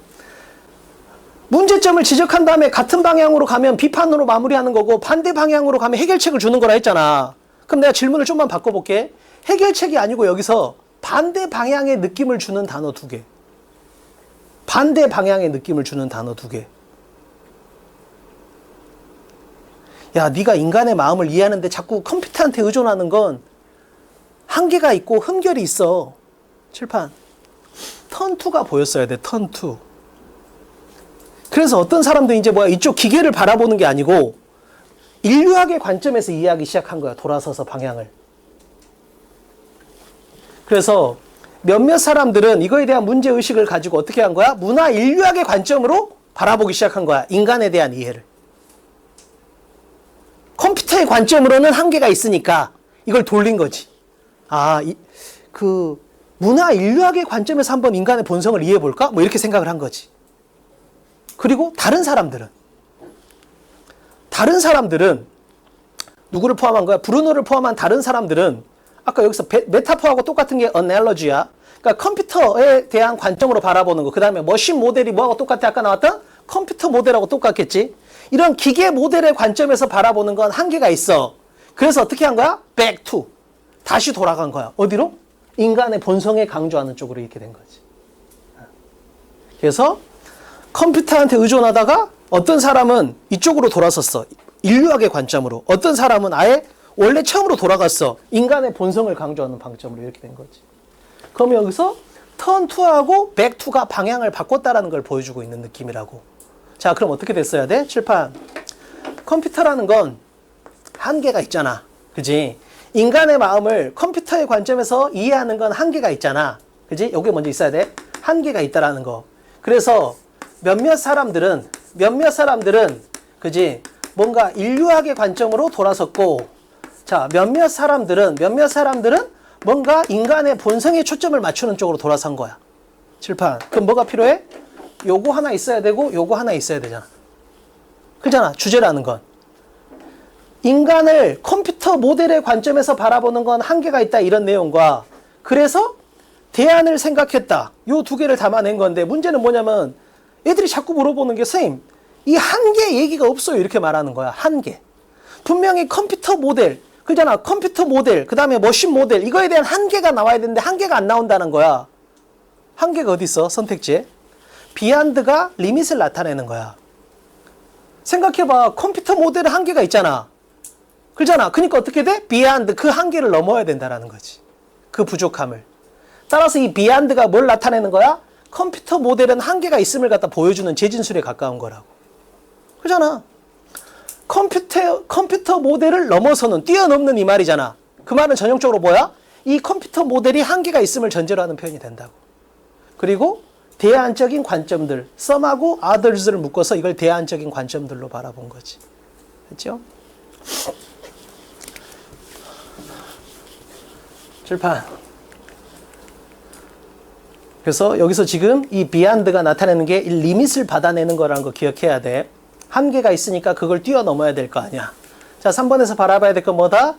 문제점을 지적한 다음에 같은 방향으로 가면 비판으로 마무리하는 거고 반대 방향으로 가면 해결책을 주는 거라 했잖아. 그럼 내가 질문을 좀만 바꿔볼게. 해결책이 아니고 여기서 반대 방향의 느낌을 주는 단어 2개. 반대 방향의 느낌을 주는 단어 2개. 야, 네가 인간의 마음을 이해하는데 자꾸 컴퓨터한테 의존하는 건 한계가 있고 흠결이 있어. 칠판. 턴2가 보였어야 돼. 턴2. 그래서 어떤 사람도 이제 뭐야, 이쪽 기계를 바라보는 게 아니고 인류학의 관점에서 이해하기 시작한 거야. 돌아서서 방향을. 그래서 몇몇 사람들은 이거에 대한 문제의식을 가지고 어떻게 한 거야? 문화 인류학의 관점으로 바라보기 시작한 거야. 인간에 대한 이해를. 컴퓨터의 관점으로는 한계가 있으니까 이걸 돌린 거지. 아, 문화 인류학의 관점에서 한번 인간의 본성을 이해해 볼까? 뭐 이렇게 생각을 한 거지. 그리고 다른 사람들은 누구를 포함한 거야? 브루노를 포함한 다른 사람들은 아까 여기서 메타포하고 똑같은 게 analogy야. 그러니까 컴퓨터에 대한 관점으로 바라보는 거. 그 다음에 머신 모델이 뭐하고 똑같아? 아까 나왔던 컴퓨터 모델하고 똑같겠지. 이런 기계 모델의 관점에서 바라보는 건 한계가 있어. 그래서 어떻게 한 거야? back to. 다시 돌아간 거야. 어디로? 인간의 본성에 강조하는 쪽으로 이렇게 된 거지. 그래서 컴퓨터한테 의존하다가 어떤 사람은 이쪽으로 돌아섰어. 인류학의 관점으로. 어떤 사람은 아예 원래 처음으로 돌아갔어. 인간의 본성을 강조하는 방점으로 이렇게 된 거지. 그럼 여기서 턴2하고 백2가 방향을 바꿨다라는 걸 보여주고 있는 느낌이라고. 자, 그럼 어떻게 됐어야 돼? 칠판. 컴퓨터라는 건 한계가 있잖아. 그지? 인간의 마음을 컴퓨터의 관점에서 이해하는 건 한계가 있잖아. 그지? 여기 먼저 있어야 돼. 한계가 있다라는 거. 그래서 몇몇 사람들은 그지? 뭔가 인류학의 관점으로 돌아섰고, 자, 몇몇 사람들은 뭔가 인간의 본성에 초점을 맞추는 쪽으로 돌아선 거야. 칠판. 그럼 뭐가 필요해? 요거 하나 있어야 되고 요거 하나 있어야 되잖아. 그잖아. 주제라는 건. 인간을 컴퓨터 모델의 관점에서 바라보는 건 한계가 있다 이런 내용과 그래서 대안을 생각했다. 요 두 개를 담아낸 건데 문제는 뭐냐면 애들이 자꾸 물어보는 게 선생님 이 한계 얘기가 없어요 이렇게 말하는 거야. 한계. 분명히 컴퓨터 모델 그잖아. 컴퓨터 모델 그 다음에 머신 모델 이거에 대한 한계가 나와야 되는데 한계가 안 나온다는 거야. 한계가 어디 있어? 선택지에. 비안드가 리밋을 나타내는 거야. 생각해봐. 컴퓨터 모델의 한계가 있잖아. 그렇잖아. 그러니까 어떻게 돼? 비안드 그 한계를 넘어야 된다는 거지. 그 부족함을. 따라서 이 비안드가 뭘 나타내는 거야? 컴퓨터 모델은 한계가 있음을 갖다 보여주는 재진술에 가까운 거라고. 그렇잖아. 컴퓨터 모델을 넘어서는 뛰어넘는 이 말이잖아. 그 말은 전형적으로 뭐야? 이 컴퓨터 모델이 한계가 있음을 전제로 하는 표현이 된다고. 그리고 대안적인 관점들, some하고 others를 묶어서 이걸 대안적인 관점들로 바라본 거지. 그렇죠? 칠판. 그래서 여기서 지금 이 비안드가 나타내는 게 리밋을 받아내는 거라는 거 기억해야 돼. 한계가 있으니까 그걸 뛰어넘어야 될 거 아니야. 자, 3번에서 바라봐야 될 건 뭐다?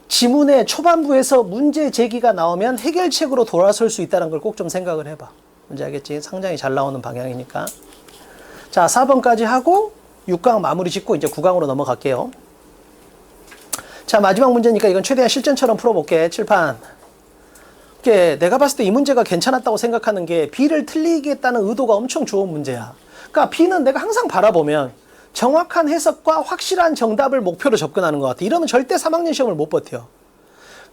지문의 초반부에서 문제 제기가 나오면 해결책으로 돌아설 수 있다는 걸 꼭 좀 생각을 해봐. 뭔지 알겠지? 상당히 잘 나오는 방향이니까. 자, 4번까지 하고 6강 마무리 짓고 이제 9강으로 넘어갈게요. 자, 마지막 문제니까 이건 최대한 실전처럼 풀어볼게. 칠판. 내가 봤을 때 이 문제가 괜찮았다고 생각하는 게 B를 틀리겠다는 의도가 엄청 좋은 문제야. 그러니까 B는 내가 항상 바라보면 정확한 해석과 확실한 정답을 목표로 접근하는 것 같아. 이러면 절대 3학년 시험을 못 버텨.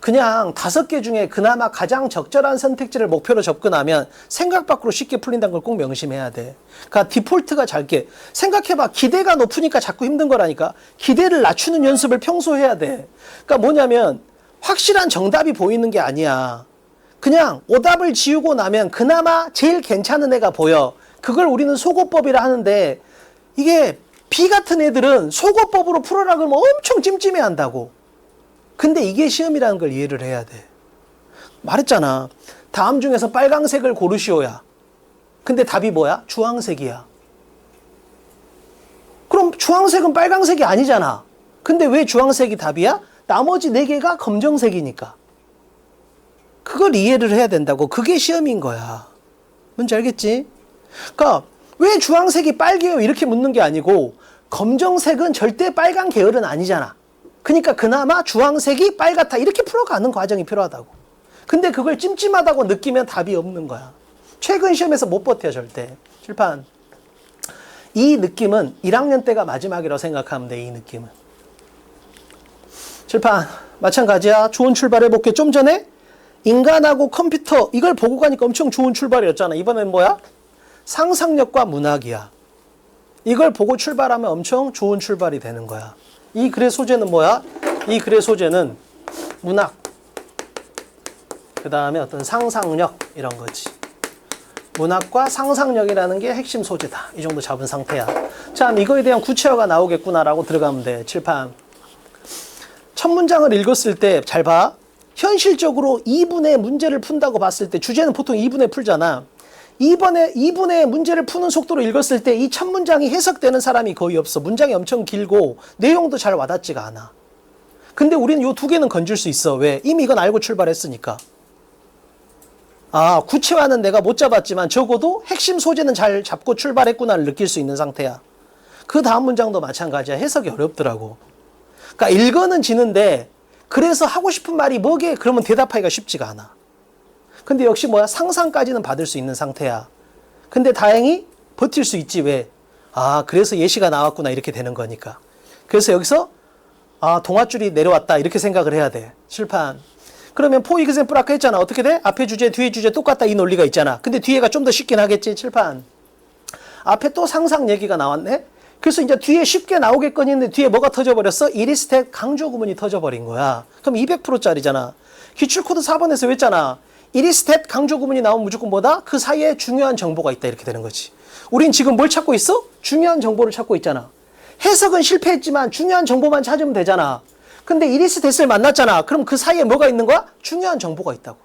그냥 5개 중에 그나마 가장 적절한 선택지를 목표로 접근하면 생각 밖으로 쉽게 풀린다는 걸 꼭 명심해야 돼. 그러니까 디폴트가 잘게. 생각해봐. 기대가 높으니까 자꾸 힘든 거라니까. 기대를 낮추는 연습을 평소 해야 돼. 그러니까 뭐냐면 확실한 정답이 보이는 게 아니야. 그냥 오답을 지우고 나면 그나마 제일 괜찮은 애가 보여. 그걸 우리는 소거법이라 하는데 이게 B 같은 애들은 소거법으로 풀어라 그러면 엄청 찜찜해 한다고. 근데 이게 시험이라는 걸 이해를 해야 돼. 말했잖아. 다음 중에서 빨강색을 고르시오야. 근데 답이 뭐야? 주황색이야. 그럼 주황색은 빨강색이 아니잖아. 근데 왜 주황색이 답이야? 나머지 4개가 검정색이니까. 그걸 이해를 해야 된다고. 그게 시험인 거야. 뭔지 알겠지? 그러니까 왜 주황색이 빨개요? 이렇게 묻는 게 아니고 검정색은 절대 빨간 계열은 아니잖아. 그러니까 그나마 주황색이 빨갛다. 이렇게 풀어가는 과정이 필요하다고. 근데 그걸 찜찜하다고 느끼면 답이 없는 거야. 최근 시험에서 못 버텨 절대. 칠판. 이 느낌은 1학년 때가 마지막이라고 생각하면 돼. 이 느낌은. 칠판. 마찬가지야. 좋은 출발해볼게. 좀 전에 인간하고 컴퓨터 이걸 보고 가니까 엄청 좋은 출발이었잖아. 이번엔 뭐야? 상상력과 문학이야. 이걸 보고 출발하면 엄청 좋은 출발이 되는 거야. 이 글의 소재는 뭐야? 이 글의 소재는 문학, 그 다음에 어떤 상상력 이런 거지. 문학과 상상력이라는 게 핵심 소재다. 이 정도 잡은 상태야. 참 이거에 대한 구체어가 나오겠구나라고 들어가면 돼. 칠판. 첫 문장을 읽었을 때 잘 봐. 현실적으로 2분의 문제를 푼다고 봤을 때 주제는 보통 2분의 풀잖아. 2분의 문제를 푸는 속도로 읽었을 때 이 첫 문장이 해석되는 사람이 거의 없어. 문장이 엄청 길고 내용도 잘 와닿지가 않아. 근데 우리는 요 2개는 건질 수 있어. 왜? 이미 이건 알고 출발했으니까. 아, 구체화는 내가 못 잡았지만 적어도 핵심 소재는 잘 잡고 출발했구나를 느낄 수 있는 상태야. 그 다음 문장도 마찬가지야. 해석이 어렵더라고. 그러니까 읽어는 지는데 그래서 하고 싶은 말이 뭐게? 그러면 대답하기가 쉽지가 않아. 근데 역시 뭐야? 상상까지는 받을 수 있는 상태야. 근데 다행히 버틸 수 있지. 왜? 아, 그래서 예시가 나왔구나. 이렇게 되는 거니까. 그래서 여기서 아, 동아줄이 내려왔다. 이렇게 생각을 해야 돼. 칠판. 그러면 for example 아까 했잖아. 어떻게 돼? 앞에 주제, 뒤에 주제 똑같다. 이 논리가 있잖아. 근데 뒤에가 좀 더 쉽긴 하겠지. 칠판. 앞에 또 상상 얘기가 나왔네. 그래서 이제 뒤에 쉽게 나오겠거니 했는데 뒤에 뭐가 터져버렸어? 이리스텍 강조 구문이 터져버린 거야. 그럼 200%짜리잖아. 기출코드 4번에서 했잖아. 이리스텍 강조 구문이 나오면 무조건 뭐다? 그 사이에 중요한 정보가 있다. 이렇게 되는 거지. 우린 지금 뭘 찾고 있어? 중요한 정보를 찾고 있잖아. 해석은 실패했지만 중요한 정보만 찾으면 되잖아. 근데 이리스텍을 만났잖아. 그럼 그 사이에 뭐가 있는 거야? 중요한 정보가 있다고.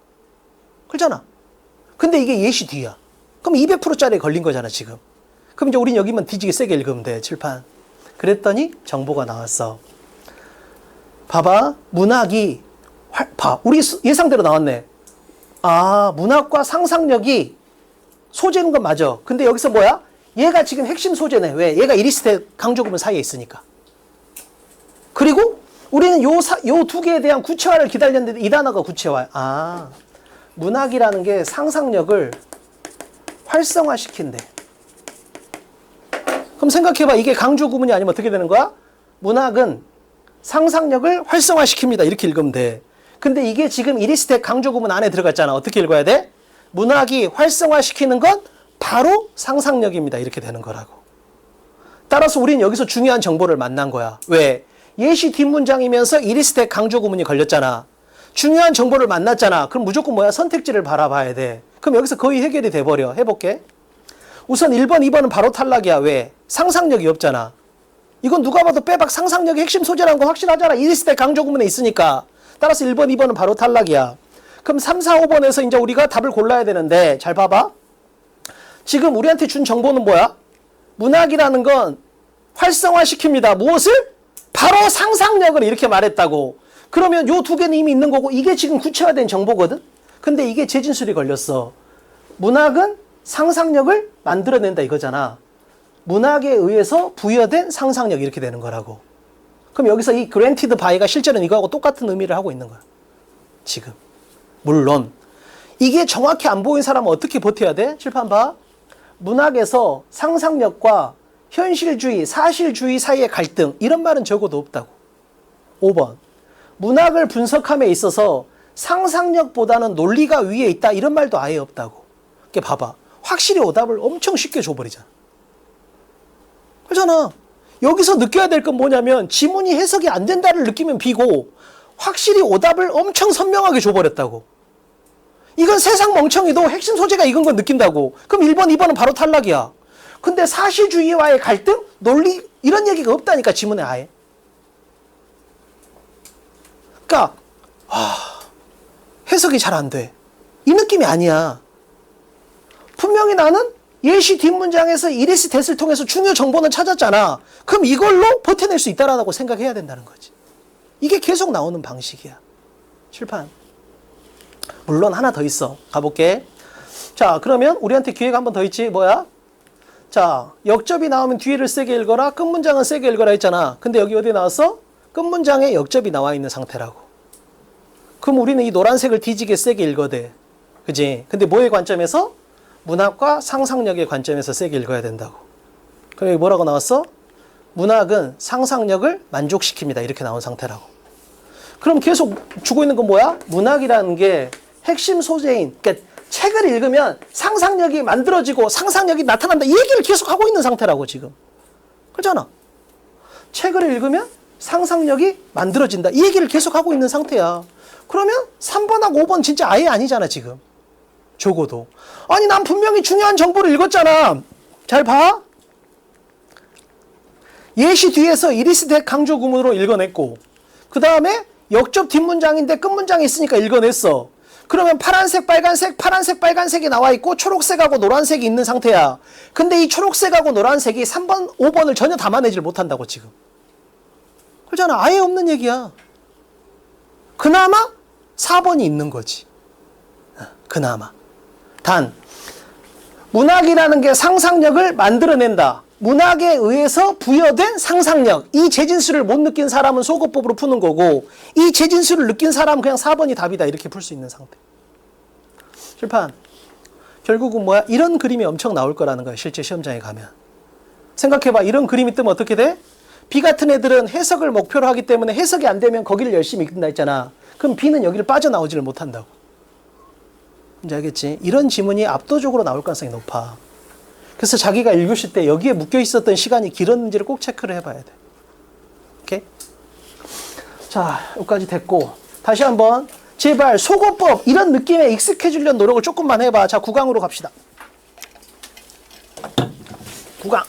그렇잖아. 근데 이게 예시 뒤야. 그럼 200%짜리 걸린 거잖아 지금. 그럼 이제 우린 여기만 뒤지게 세게 읽으면 돼. 칠판. 그랬더니 정보가 나왔어. 봐봐. 문학이 우리 예상대로 나왔네. 아, 문학과 상상력이 소재인 건 맞아. 근데 여기서 뭐야? 얘가 지금 핵심 소재네. 왜? 얘가 이리스텍 강조구문 사이에 있으니까. 그리고 우리는 요 두 개에 대한 구체화를 기다렸는데 이 단어가 구체화야. 아, 문학이라는 게 상상력을 활성화시킨대. 그럼 생각해봐. 이게 강조구문이 아니면 어떻게 되는 거야? 문학은 상상력을 활성화시킵니다. 이렇게 읽으면 돼. 근데 이게 지금 이리스텍 강조구문 안에 들어갔잖아. 어떻게 읽어야 돼? 문학이 활성화시키는 건 바로 상상력입니다. 이렇게 되는 거라고. 따라서 우리는 여기서 중요한 정보를 만난 거야. 왜? 예시 뒷문장이면서 이리스텍 강조구문이 걸렸잖아. 중요한 정보를 만났잖아. 그럼 무조건 뭐야? 선택지를 바라봐야 돼. 그럼 여기서 거의 해결이 돼버려. 해볼게. 우선 1번, 2번은 바로 탈락이야. 왜? 상상력이 없잖아. 이건 누가 봐도 빼박 상상력의 핵심 소재라는 건 확실하잖아. 이리스텍 강조구문에 있으니까. 따라서 1번, 2번은 바로 탈락이야. 그럼 3, 4, 5번에서 이제 우리가 답을 골라야 되는데 잘 봐봐. 지금 우리한테 준 정보는 뭐야? 문학이라는 건 활성화시킵니다. 무엇을? 바로 상상력을 이렇게 말했다고. 그러면 요 두 개는 이미 있는 거고 이게 지금 구체화된 정보거든? 근데 이게 재진술이 걸렸어. 문학은 상상력을 만들어낸다 이거잖아. 문학에 의해서 부여된 상상력 이렇게 되는 거라고. 그럼 여기서 이 granted by가 실제로는 이거하고 똑같은 의미를 하고 있는 거야. 지금. 물론 이게 정확히 안 보인 사람은 어떻게 버텨야 돼? 칠판 봐. 문학에서 상상력과 현실주의, 사실주의 사이의 갈등 이런 말은 적어도 없다고. 5번. 문학을 분석함에 있어서 상상력보다는 논리가 위에 있다 이런 말도 아예 없다고. 이렇게 봐봐. 확실히 오답을 엄청 쉽게 줘버리잖아. 그렇잖아. 여기서 느껴야 될 건 뭐냐면 지문이 해석이 안 된다를 느끼면 B고 확실히 오답을 엄청 선명하게 줘버렸다고. 이건 세상 멍청이도 핵심 소재가 이건 건 느낀다고. 그럼 1번, 2번은 바로 탈락이야. 근데 사실주의와의 갈등? 논리? 이런 얘기가 없다니까 지문에 아예. 그러니까 해석이 잘 안 돼. 이 느낌이 아니야. 분명히 나는 예시 뒷문장에서 이리스텟을 통해서 중요 정보는 찾았잖아. 그럼 이걸로 버텨낼 수 있다라고 생각해야 된다는 거지. 이게 계속 나오는 방식이야. 칠판. 물론 하나 더 있어. 가볼게. 자, 그러면 우리한테 기회가 한 번 더 있지. 뭐야? 자, 역접이 나오면 뒤를 세게 읽어라. 끝문장은 세게 읽어라 했잖아. 근데 여기 어디 나왔어? 끝문장에 역접이 나와 있는 상태라고. 그럼 우리는 이 노란색을 뒤지게 세게 읽어야 돼. 그지? 근데 뭐의 관점에서? 문학과 상상력의 관점에서 세게 읽어야 된다고. 그럼 여기 뭐라고 나왔어? 문학은 상상력을 만족시킵니다. 이렇게 나온 상태라고. 그럼 계속 주고 있는 건 뭐야? 문학이라는 게 핵심 소재인, 그러니까 책을 읽으면 상상력이 만들어지고 상상력이 나타난다. 이 얘기를 계속 하고 있는 상태라고 지금. 그렇잖아. 책을 읽으면 상상력이 만들어진다. 이 얘기를 계속 하고 있는 상태야. 그러면 3번하고 5번 진짜 아예 아니잖아 지금. 적어도. 아니 난 분명히 중요한 정보를 읽었잖아. 잘 봐. 예시 뒤에서 이리스텟 강조 구문으로 읽어냈고 그 다음에 역접 뒷문장인데 끝문장이 있으니까 읽어냈어. 그러면 파란색, 빨간색, 파란색, 빨간색이 나와 있고 초록색하고 노란색이 있는 상태야. 근데 이 초록색하고 노란색이 3번, 5번을 전혀 담아내질 못한다고 지금. 그렇잖아. 아예 없는 얘기야. 그나마 4번이 있는 거지. 그나마. 단, 문학이라는 게 상상력을 만들어낸다. 문학에 의해서 부여된 상상력. 이 재진수를 못 느낀 사람은 소거법으로 푸는 거고 이 재진수를 느낀 사람은 그냥 4번이 답이다. 이렇게 풀 수 있는 상태. 칠판. 결국은 뭐야? 이런 그림이 엄청 나올 거라는 거야. 실제 시험장에 가면. 생각해봐. 이런 그림이 뜨면 어떻게 돼? B 같은 애들은 해석을 목표로 하기 때문에 해석이 안 되면 거기를 열심히 읽는다 했잖아. 그럼 B는 여기를 빠져나오지를 못한다고. 이제 알겠지? 이런 지문이 압도적으로 나올 가능성이 높아. 그래서 자기가 1교시 때 여기에 묶여 있었던 시간이 길었는지를 꼭 체크를 해봐야 돼. 오케이? 자, 여기까지 됐고. 다시 한번. 제발 소거법 이런 느낌에 익숙해지려는 노력을 조금만 해봐. 자, 9강으로 갑시다. 9강.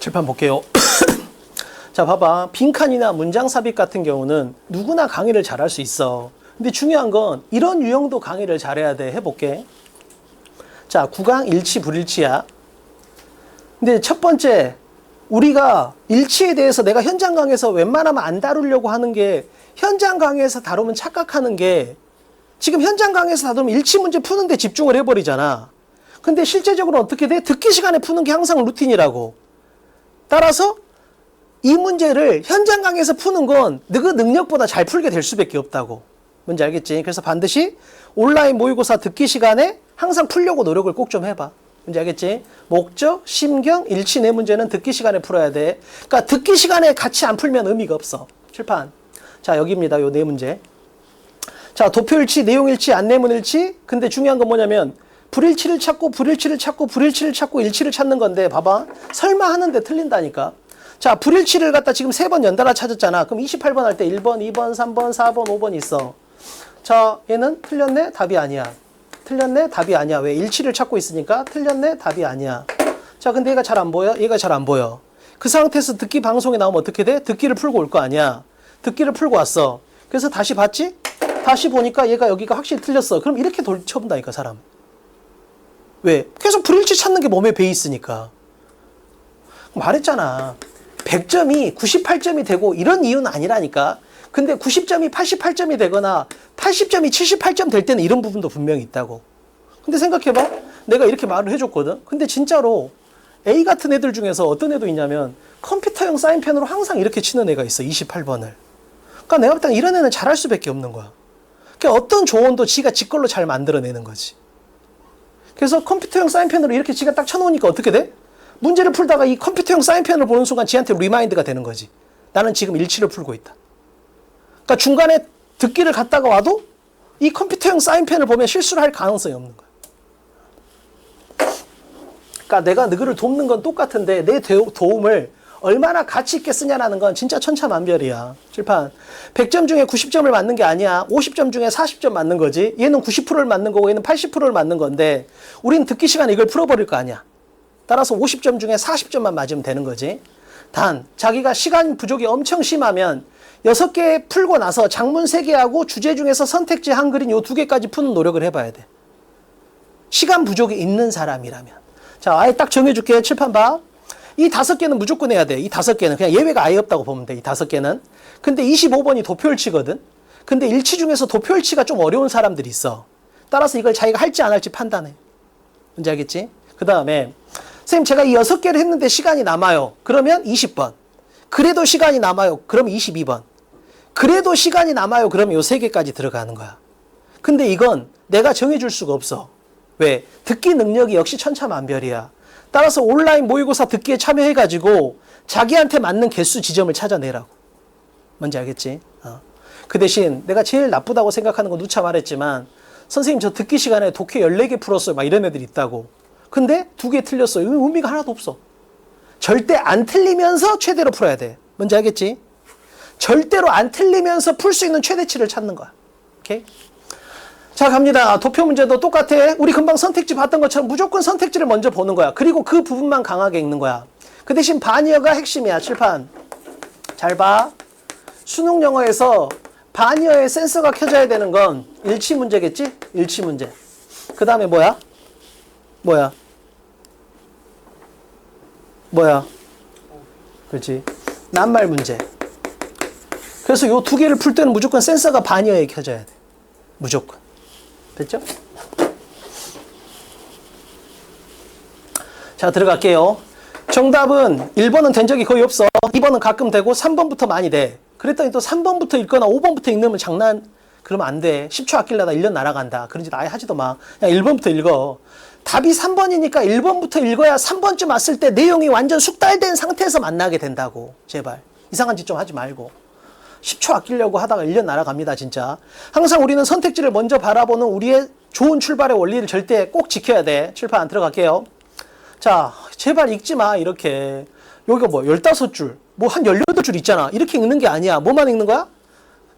칠판 볼게요. 자, 봐봐. 빈칸이나 문장 삽입 같은 경우는 누구나 강의를 잘할 수 있어. 근데 중요한 건 이런 유형도 강의를 잘해야 돼. 해볼게. 자, 구강 일치 불일치야. 근데 첫 번째, 우리가 일치에 대해서 내가 현장 강의에서 웬만하면 안 다루려고 하는 게, 현장 강의에서 다루면 착각하는 게, 지금 현장 강의에서 다루면 일치 문제 푸는데 집중을 해버리잖아. 근데 실제적으로 어떻게 돼? 듣기 시간에 푸는 게 항상 루틴이라고. 따라서 이 문제를 현장 강의에서 푸는 건 그 능력보다 잘 풀게 될 수밖에 없다고. 뭔지 알겠지? 그래서 반드시 온라인 모의고사 듣기 시간에 항상 풀려고 노력을 꼭 좀 해봐. 뭔지 알겠지? 목적, 심경, 일치 네 문제는 듣기 시간에 풀어야 돼. 그러니까 듣기 시간에 같이 안 풀면 의미가 없어. 칠판. 자, 여기입니다. 요 네 문제. 자, 도표일치, 내용일치, 안내문일치. 근데 중요한 건 뭐냐면 불일치를 찾고 불일치를 찾고 불일치를 찾고 일치를 찾는 건데 봐봐. 설마 하는데 틀린다니까. 자, 불일치를 갖다 지금 3번 연달아 찾았잖아. 그럼 28번 할 때 1번, 2번, 3번, 4번, 5번 있어. 자, 얘는 틀렸네? 답이 아니야. 틀렸네? 답이 아니야. 왜? 일치를 찾고 있으니까 틀렸네? 답이 아니야. 자, 근데 얘가 잘 안 보여? 얘가 잘 안 보여. 그 상태에서 듣기 방송에 나오면 어떻게 돼? 듣기를 풀고 올 거 아니야. 듣기를 풀고 왔어. 그래서 다시 봤지? 다시 보니까 얘가 여기가 확실히 틀렸어. 그럼 이렇게 돌쳐본다니까, 사람. 왜? 계속 불일치 찾는 게 몸에 배 있으니까. 말했잖아. 100점이 98점이 되고 이런 이유는 아니라니까. 근데 90점이 88점이 되거나 80점이 78점 될 때는 이런 부분도 분명히 있다고. 근데 생각해봐. 내가 이렇게 말을 해줬거든. 근데 진짜로 A 같은 애들 중에서 어떤 애도 있냐면 컴퓨터용 사인펜으로 항상 이렇게 치는 애가 있어. 28번을. 그러니까 내가 볼 때 이런 애는 잘할 수밖에 없는 거야. 그러니까 어떤 조언도 지가 지 걸로 잘 만들어내는 거지. 그래서 컴퓨터용 사인펜으로 이렇게 지가 딱 쳐놓으니까 어떻게 돼? 문제를 풀다가 이 컴퓨터용 사인펜을 보는 순간 지한테 리마인드가 되는 거지. 나는 지금 일치를 풀고 있다. 그러니까 중간에 듣기를 갔다가 와도 이 컴퓨터용 사인펜을 보면 실수를 할 가능성이 없는 거야. 그러니까 내가 너희를 돕는 건 똑같은데 내 도움을 얼마나 가치 있게 쓰냐라는 건 진짜 천차만별이야. 칠판. 100점 중에 90점을 맞는 게 아니야. 50점 중에 40점 맞는 거지. 얘는 90%를 맞는 거고 얘는 80%를 맞는 건데 우린 듣기 시간에 이걸 풀어버릴 거 아니야. 따라서 50점 중에 40점만 맞으면 되는 거지. 단 자기가 시간 부족이 엄청 심하면 6개 풀고 나서 장문 3개하고 주제 중에서 선택지 한글인 요 2개까지 푸는 노력을 해봐야 돼. 시간 부족이 있는 사람이라면. 자, 아예 딱 정해줄게. 칠판 봐. 이 5개는 무조건 해야 돼. 이 5개는. 그냥 예외가 아예 없다고 보면 돼. 이 5개는. 근데 25번이 도표일치거든. 근데 일치 중에서 도표일치가 좀 어려운 사람들이 있어. 따라서 이걸 자기가 할지 안 할지 판단해. 뭔지 알겠지? 그 다음에 선생님 제가 이 6개를 했는데 시간이 남아요. 그러면 20번. 그래도 시간이 남아요. 그럼 22번. 그래도 시간이 남아요. 그러면 요 3개까지 들어가는 거야. 근데 이건 내가 정해줄 수가 없어. 왜? 듣기 능력이 역시 천차만별이야. 따라서 온라인 모의고사 듣기에 참여해가지고 자기한테 맞는 개수 지점을 찾아내라고. 뭔지 알겠지? 그 대신 내가 제일 나쁘다고 생각하는 건 누차 말했지만 선생님 저 듣기 시간에 독해 14개 풀었어요. 막 이런 애들이 있다고. 근데 2개 틀렸어요. 이건 의미가 하나도 없어. 절대 안 틀리면서 최대로 풀어야 돼. 뭔지 알겠지? 절대로 안 틀리면서 풀 수 있는 최대치를 찾는 거야. 오케이? 자, 갑니다. 도표 문제도 똑같아. 우리 금방 선택지 봤던 것처럼 무조건 선택지를 먼저 보는 거야. 그리고 그 부분만 강하게 읽는 거야. 그 대신 반이어가 핵심이야. 칠판. 잘 봐. 수능 영어에서 반이어의 센서가 켜져야 되는 건 일치 문제겠지? 일치 문제. 그 다음에 뭐야? 뭐야? 그렇지. 낱말 문제. 그래서 요 2개를 풀 때는 무조건 센서가 반이어에 켜져야 돼. 무조건. 됐죠? 자, 들어갈게요. 정답은 1번은 된 적이 거의 없어. 2번은 가끔 되고 3번부터 많이 돼. 그랬더니 또 3번부터 읽거나 5번부터 읽는 장난 그러면 안 돼. 10초 아끼려다 1년 날아간다. 그런 짓 아예 하지도 마. 그냥 1번부터 읽어. 답이 3번이니까 1번부터 읽어야 3번쯤 왔을 때 내용이 완전 숙달된 상태에서 만나게 된다고. 제발. 이상한 짓 좀 하지 말고. 10초 아끼려고 하다가 1년 날아갑니다, 진짜. 항상 우리는 선택지를 먼저 바라보는 우리의 좋은 출발의 원리를 절대 꼭 지켜야 돼. 칠판 안 들어갈게요. 자, 제발 읽지 마, 이렇게. 여기가 뭐, 15줄, 뭐 한 18줄 있잖아. 이렇게 읽는 게 아니야. 뭐만 읽는 거야?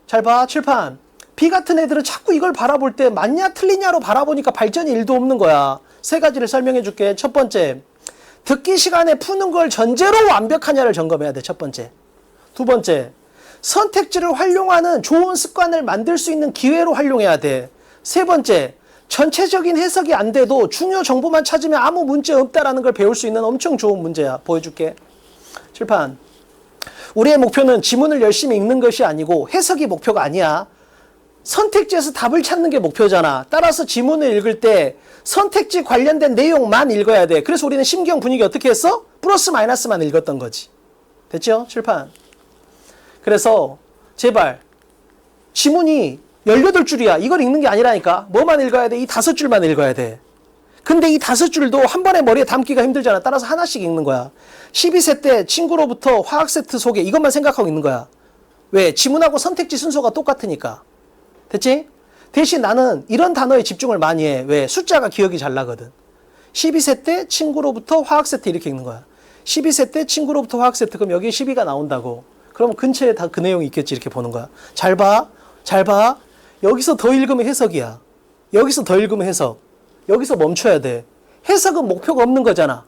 잘 봐, 칠판. B 같은 애들은 자꾸 이걸 바라볼 때 맞냐, 틀리냐로 바라보니까 발전이 1도 없는 거야. 3가지를 설명해 줄게. 첫 번째, 듣기 시간에 푸는 걸 전제로 완벽하냐를 점검해야 돼. 첫 번째. 두 번째, 선택지를 활용하는 좋은 습관을 만들 수 있는 기회로 활용해야 돼. 세 번째, 전체적인 해석이 안 돼도 중요 정보만 찾으면 아무 문제 없다라는 걸 배울 수 있는 엄청 좋은 문제야. 보여줄게. 칠판. 우리의 목표는 지문을 열심히 읽는 것이 아니고 해석이 목표가 아니야. 선택지에서 답을 찾는 게 목표잖아. 따라서 지문을 읽을 때 선택지 관련된 내용만 읽어야 돼. 그래서 우리는 심경 분위기 어떻게 했어? 플러스 마이너스만 읽었던 거지. 됐죠? 칠판. 그래서 제발 지문이 18줄이야. 이걸 읽는 게 아니라니까. 뭐만 읽어야 돼? 이 5줄만 읽어야 돼. 근데 이 5줄도 한 번에 머리에 담기가 힘들잖아. 따라서 하나씩 읽는 거야. 12세 때 친구로부터 화학 세트 소개, 이것만 생각하고 읽는 거야. 왜? 지문하고 선택지 순서가 똑같으니까. 됐지? 대신 나는 이런 단어에 집중을 많이 해. 왜? 숫자가 기억이 잘 나거든. 12세 때 친구로부터 화학 세트 이렇게 읽는 거야. 12세 때 친구로부터 화학 세트. 그럼 여기에 12가 나온다고. 그럼 근처에 다 그 내용이 있겠지. 이렇게 보는 거야. 잘 봐. 잘 봐. 여기서 더 읽으면 해석이야. 여기서 더 읽으면 해석. 여기서 멈춰야 돼. 해석은 목표가 없는 거잖아.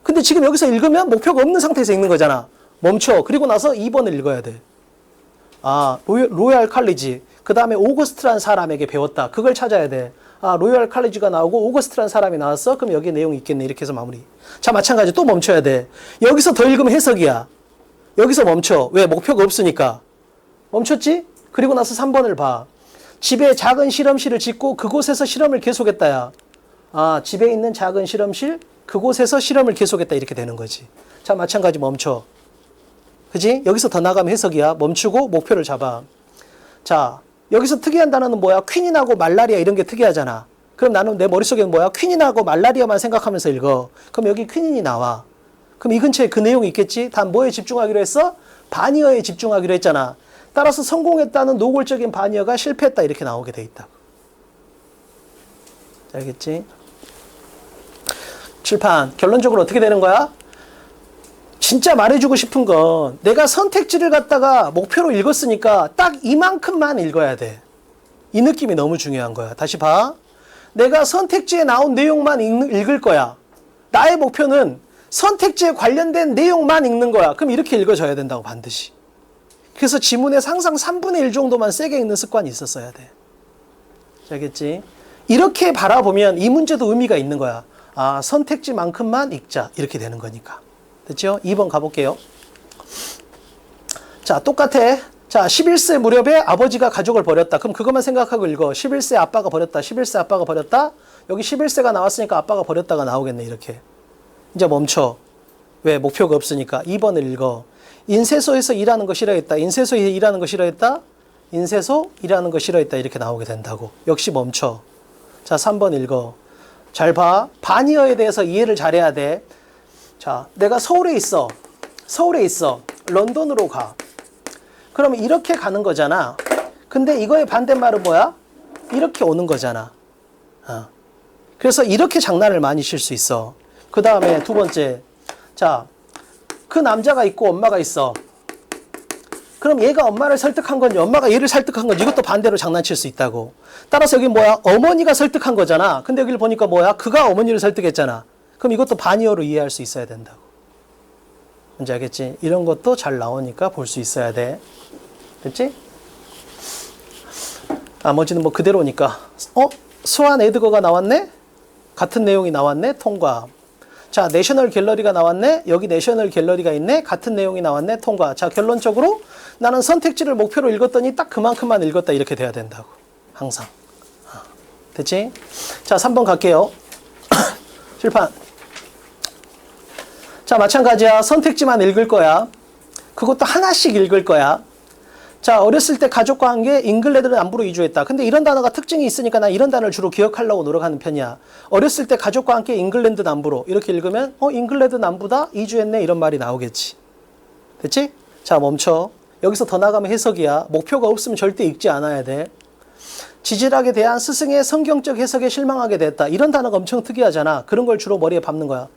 근데 지금 여기서 읽으면 목표가 없는 상태에서 읽는 거잖아. 멈춰. 그리고 나서 2번을 읽어야 돼. 아, 로얄 칼리지. 그 다음에 오거스트라는 사람에게 배웠다. 그걸 찾아야 돼. 아, 로얄 칼리지가 나오고 오거스트라는 사람이 나왔어? 그럼 여기에 내용이 있겠네. 이렇게 해서 마무리. 자, 마찬가지 또 멈춰야 돼. 여기서 더 읽으면 해석이야. 여기서 멈춰. 왜? 목표가 없으니까. 멈췄지? 그리고 나서 3번을 봐. 집에 작은 실험실을 짓고 그곳에서 실험을 계속했다야. 아, 집에 있는 작은 실험실, 그곳에서 실험을 계속했다. 이렇게 되는 거지. 자, 마찬가지 멈춰. 그지? 여기서 더 나가면 해석이야. 멈추고 목표를 잡아. 자, 여기서 특이한 단어는 뭐야? 퀴닌하고 말라리아 이런 게 특이하잖아. 그럼 나는 내 머릿속에는 뭐야? 퀴닌하고 말라리아만 생각하면서 읽어. 그럼 여기 퀴닌이 나와. 그럼 이 근처에 그 내용이 있겠지? 단 뭐에 집중하기로 했어? 바니어에 집중하기로 했잖아. 따라서 성공했다는 노골적인 바니어가 실패했다 이렇게 나오게 돼 있다. 알겠지? 칠판. 결론적으로 어떻게 되는 거야? 진짜 말해주고 싶은 건 내가 선택지를 갖다가 목표로 읽었으니까 딱 이만큼만 읽어야 돼. 이 느낌이 너무 중요한 거야. 다시 봐. 내가 선택지에 나온 내용만 읽을 거야. 나의 목표는 선택지에 관련된 내용만 읽는 거야. 그럼 이렇게 읽어줘야 된다고 반드시. 그래서 지문에 항상 3분의 1 정도만 세게 읽는 습관이 있었어야 돼. 알겠지? 이렇게 바라보면 이 문제도 의미가 있는 거야. 아, 선택지만큼만 읽자. 이렇게 되는 거니까. 됐죠? 2번 가볼게요. 자, 똑같아. 자, 11세 무렵에 아버지가 가족을 버렸다. 그럼 그것만 생각하고 읽어. 11세 아빠가 버렸다. 11세 아빠가 버렸다. 여기 11세가 나왔으니까 아빠가 버렸다가 나오겠네. 이렇게. 이제 멈춰. 왜? 목표가 없으니까. 2번을 읽어. 인쇄소에서 일하는 거 싫어했다. 인쇄소에서 일하는 거 싫어했다. 인쇄소 일하는 거 싫어했다. 이렇게 나오게 된다고. 역시 멈춰. 자, 3번 읽어. 잘 봐. 바니어에 대해서 이해를 잘해야 돼. 자, 내가 서울에 있어. 서울에 있어. 런던으로 가. 그러면 이렇게 가는 거잖아. 근데 이거의 반대말은 뭐야? 이렇게 오는 거잖아. 그래서 이렇게 장난을 많이 칠 수 있어. 그 다음에 두 번째. 자, 그 남자가 있고 엄마가 있어. 그럼 얘가 엄마를 설득한 건지 엄마가 얘를 설득한 건지 이것도 반대로 장난칠 수 있다고. 따라서 여기 뭐야? 어머니가 설득한 거잖아. 근데 여기를 보니까 뭐야? 그가 어머니를 설득했잖아. 그럼 이것도 바니어로 이해할 수 있어야 된다고. 뭔지 알겠지? 이런 것도 잘 나오니까 볼 수 있어야 돼. 됐지? 나머지는 뭐 그대로니까. 스완 에드거가 나왔네? 같은 내용이 나왔네? 통과. 자, 내셔널 갤러리가 나왔네? 여기 내셔널 갤러리가 있네? 같은 내용이 나왔네? 통과. 자, 결론적으로 나는 선택지를 목표로 읽었더니 딱 그만큼만 읽었다. 이렇게 돼야 된다고. 항상. 됐지? 자, 3번 갈게요. 칠판. 자, 마찬가지야. 선택지만 읽을 거야. 그것도 하나씩 읽을 거야. 자, 어렸을 때 가족과 함께 잉글랜드 남부로 이주했다. 근데 이런 단어가 특징이 있으니까 난 이런 단어를 주로 기억하려고 노력하는 편이야. 어렸을 때 가족과 함께 잉글랜드 남부로 이렇게 읽으면 잉글랜드 남부다? 이주했네? 이런 말이 나오겠지. 됐지? 자, 멈춰. 여기서 더 나가면 해석이야. 목표가 없으면 절대 읽지 않아야 돼. 지질학에 대한 스승의 성경적 해석에 실망하게 됐다. 이런 단어가 엄청 특이하잖아. 그런 걸 주로 머리에 밟는 거야.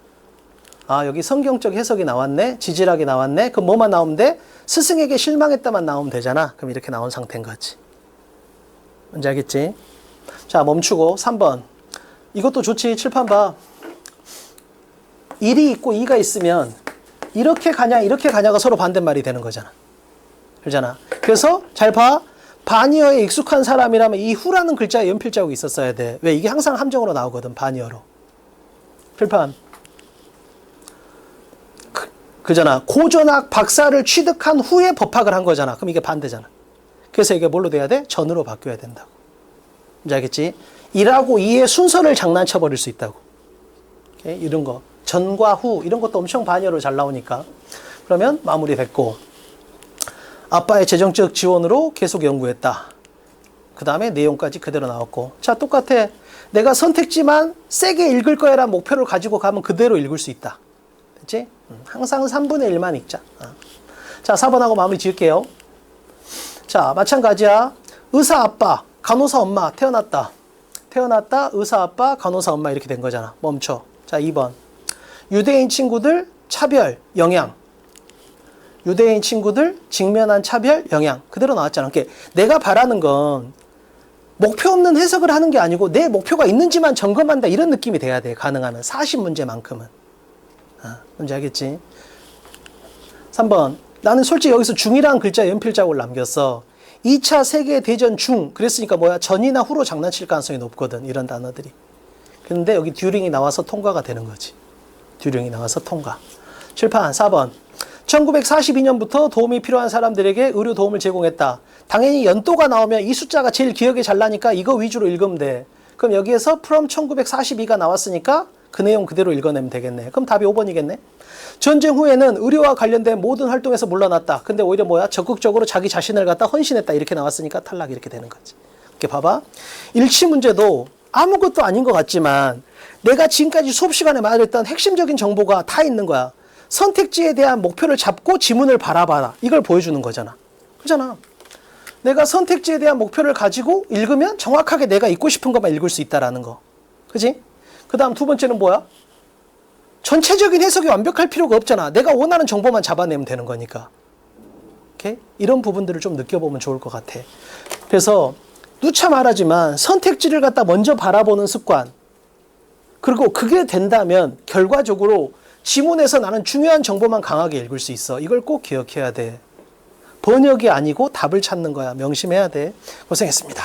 아, 여기 성경적 해석이 나왔네? 지질학이 나왔네? 그럼 뭐만 나오면 돼? 스승에게 실망했다만 나오면 되잖아. 그럼 이렇게 나온 상태인 거지. 뭔지 알겠지? 자, 멈추고 3번. 이것도 좋지. 칠판 봐. 1이 있고 2가 있으면 이렇게 가냐 이렇게 가냐가 서로 반대말이 되는 거잖아. 그러잖아. 그래서 잘 봐. 바니어에 익숙한 사람이라면 이 후라는 글자에 연필 자국이 있었어야 돼. 왜? 이게 항상 함정으로 나오거든. 바니어로. 필판. 그잖아. 고전학 박사를 취득한 후에 법학을 한 거잖아. 그럼 이게 반대잖아. 그래서 이게 뭘로 돼야 돼? 전으로 바뀌어야 된다고. 이제 알겠지? 1하고 2의 순서를 장난쳐 버릴 수 있다고. 오케이? 이런 거. 전과 후 이런 것도 엄청 바니어로 잘 나오니까. 그러면 마무리 됐고. 아빠의 재정적 지원으로 계속 연구했다. 그 다음에 내용까지 그대로 나왔고. 자, 똑같아. 내가 선택지만 세게 읽을 거야 라는 목표를 가지고 가면 그대로 읽을 수 있다. 됐지? 항상 3분의 1만 읽자. 자, 4번하고 마무리 지을게요. 자, 마찬가지야. 의사 아빠, 간호사 엄마 태어났다. 태어났다, 의사 아빠, 간호사 엄마 이렇게 된 거잖아. 멈춰. 자, 2번. 유대인 친구들 차별, 영향. 유대인 친구들 직면한 차별, 영향. 그대로 나왔잖아. 그러니까 내가 바라는 건 목표 없는 해석을 하는 게 아니고 내 목표가 있는지만 점검한다. 이런 느낌이 돼야 돼. 가능하면. 40문제만큼은. 뭔지 알겠지? 3번. 나는 솔직히 여기서 중이라는 글자에 연필 자국을 남겼어. 2차 세계대전 중. 그랬으니까 뭐야? 전이나 후로 장난칠 가능성이 높거든. 이런 단어들이. 그런데 여기 듀링이 나와서 통과가 되는 거지. 듀링이 나와서 통과. 칠판 4번. 1942년부터 도움이 필요한 사람들에게 의료 도움을 제공했다. 당연히 연도가 나오면 이 숫자가 제일 기억에 잘 나니까 이거 위주로 읽으면 돼. 그럼 여기에서 from 1942가 나왔으니까 그 내용 그대로 읽어내면 되겠네. 그럼 답이 5번이겠네. 전쟁 후에는 의료와 관련된 모든 활동에서 물러났다. 근데 오히려 뭐야? 적극적으로 자기 자신을 갖다 헌신했다. 이렇게 나왔으니까 탈락 이렇게 되는 거지. 이렇게 봐봐. 일치 문제도 아무것도 아닌 것 같지만 내가 지금까지 수업 시간에 말했던 핵심적인 정보가 다 있는 거야. 선택지에 대한 목표를 잡고 지문을 바라봐라. 이걸 보여주는 거잖아. 그렇잖아. 내가 선택지에 대한 목표를 가지고 읽으면 정확하게 내가 읽고 싶은 것만 읽을 수 있다라는 거. 그지? 그 다음 두 번째는 뭐야? 전체적인 해석이 완벽할 필요가 없잖아. 내가 원하는 정보만 잡아내면 되는 거니까. 오케이? 이런 부분들을 좀 느껴보면 좋을 것 같아. 그래서 누차 말하지만 선택지를 갖다 먼저 바라보는 습관. 그리고 그게 된다면 결과적으로 지문에서 나는 중요한 정보만 강하게 읽을 수 있어. 이걸 꼭 기억해야 돼. 번역이 아니고 답을 찾는 거야. 명심해야 돼. 고생했습니다.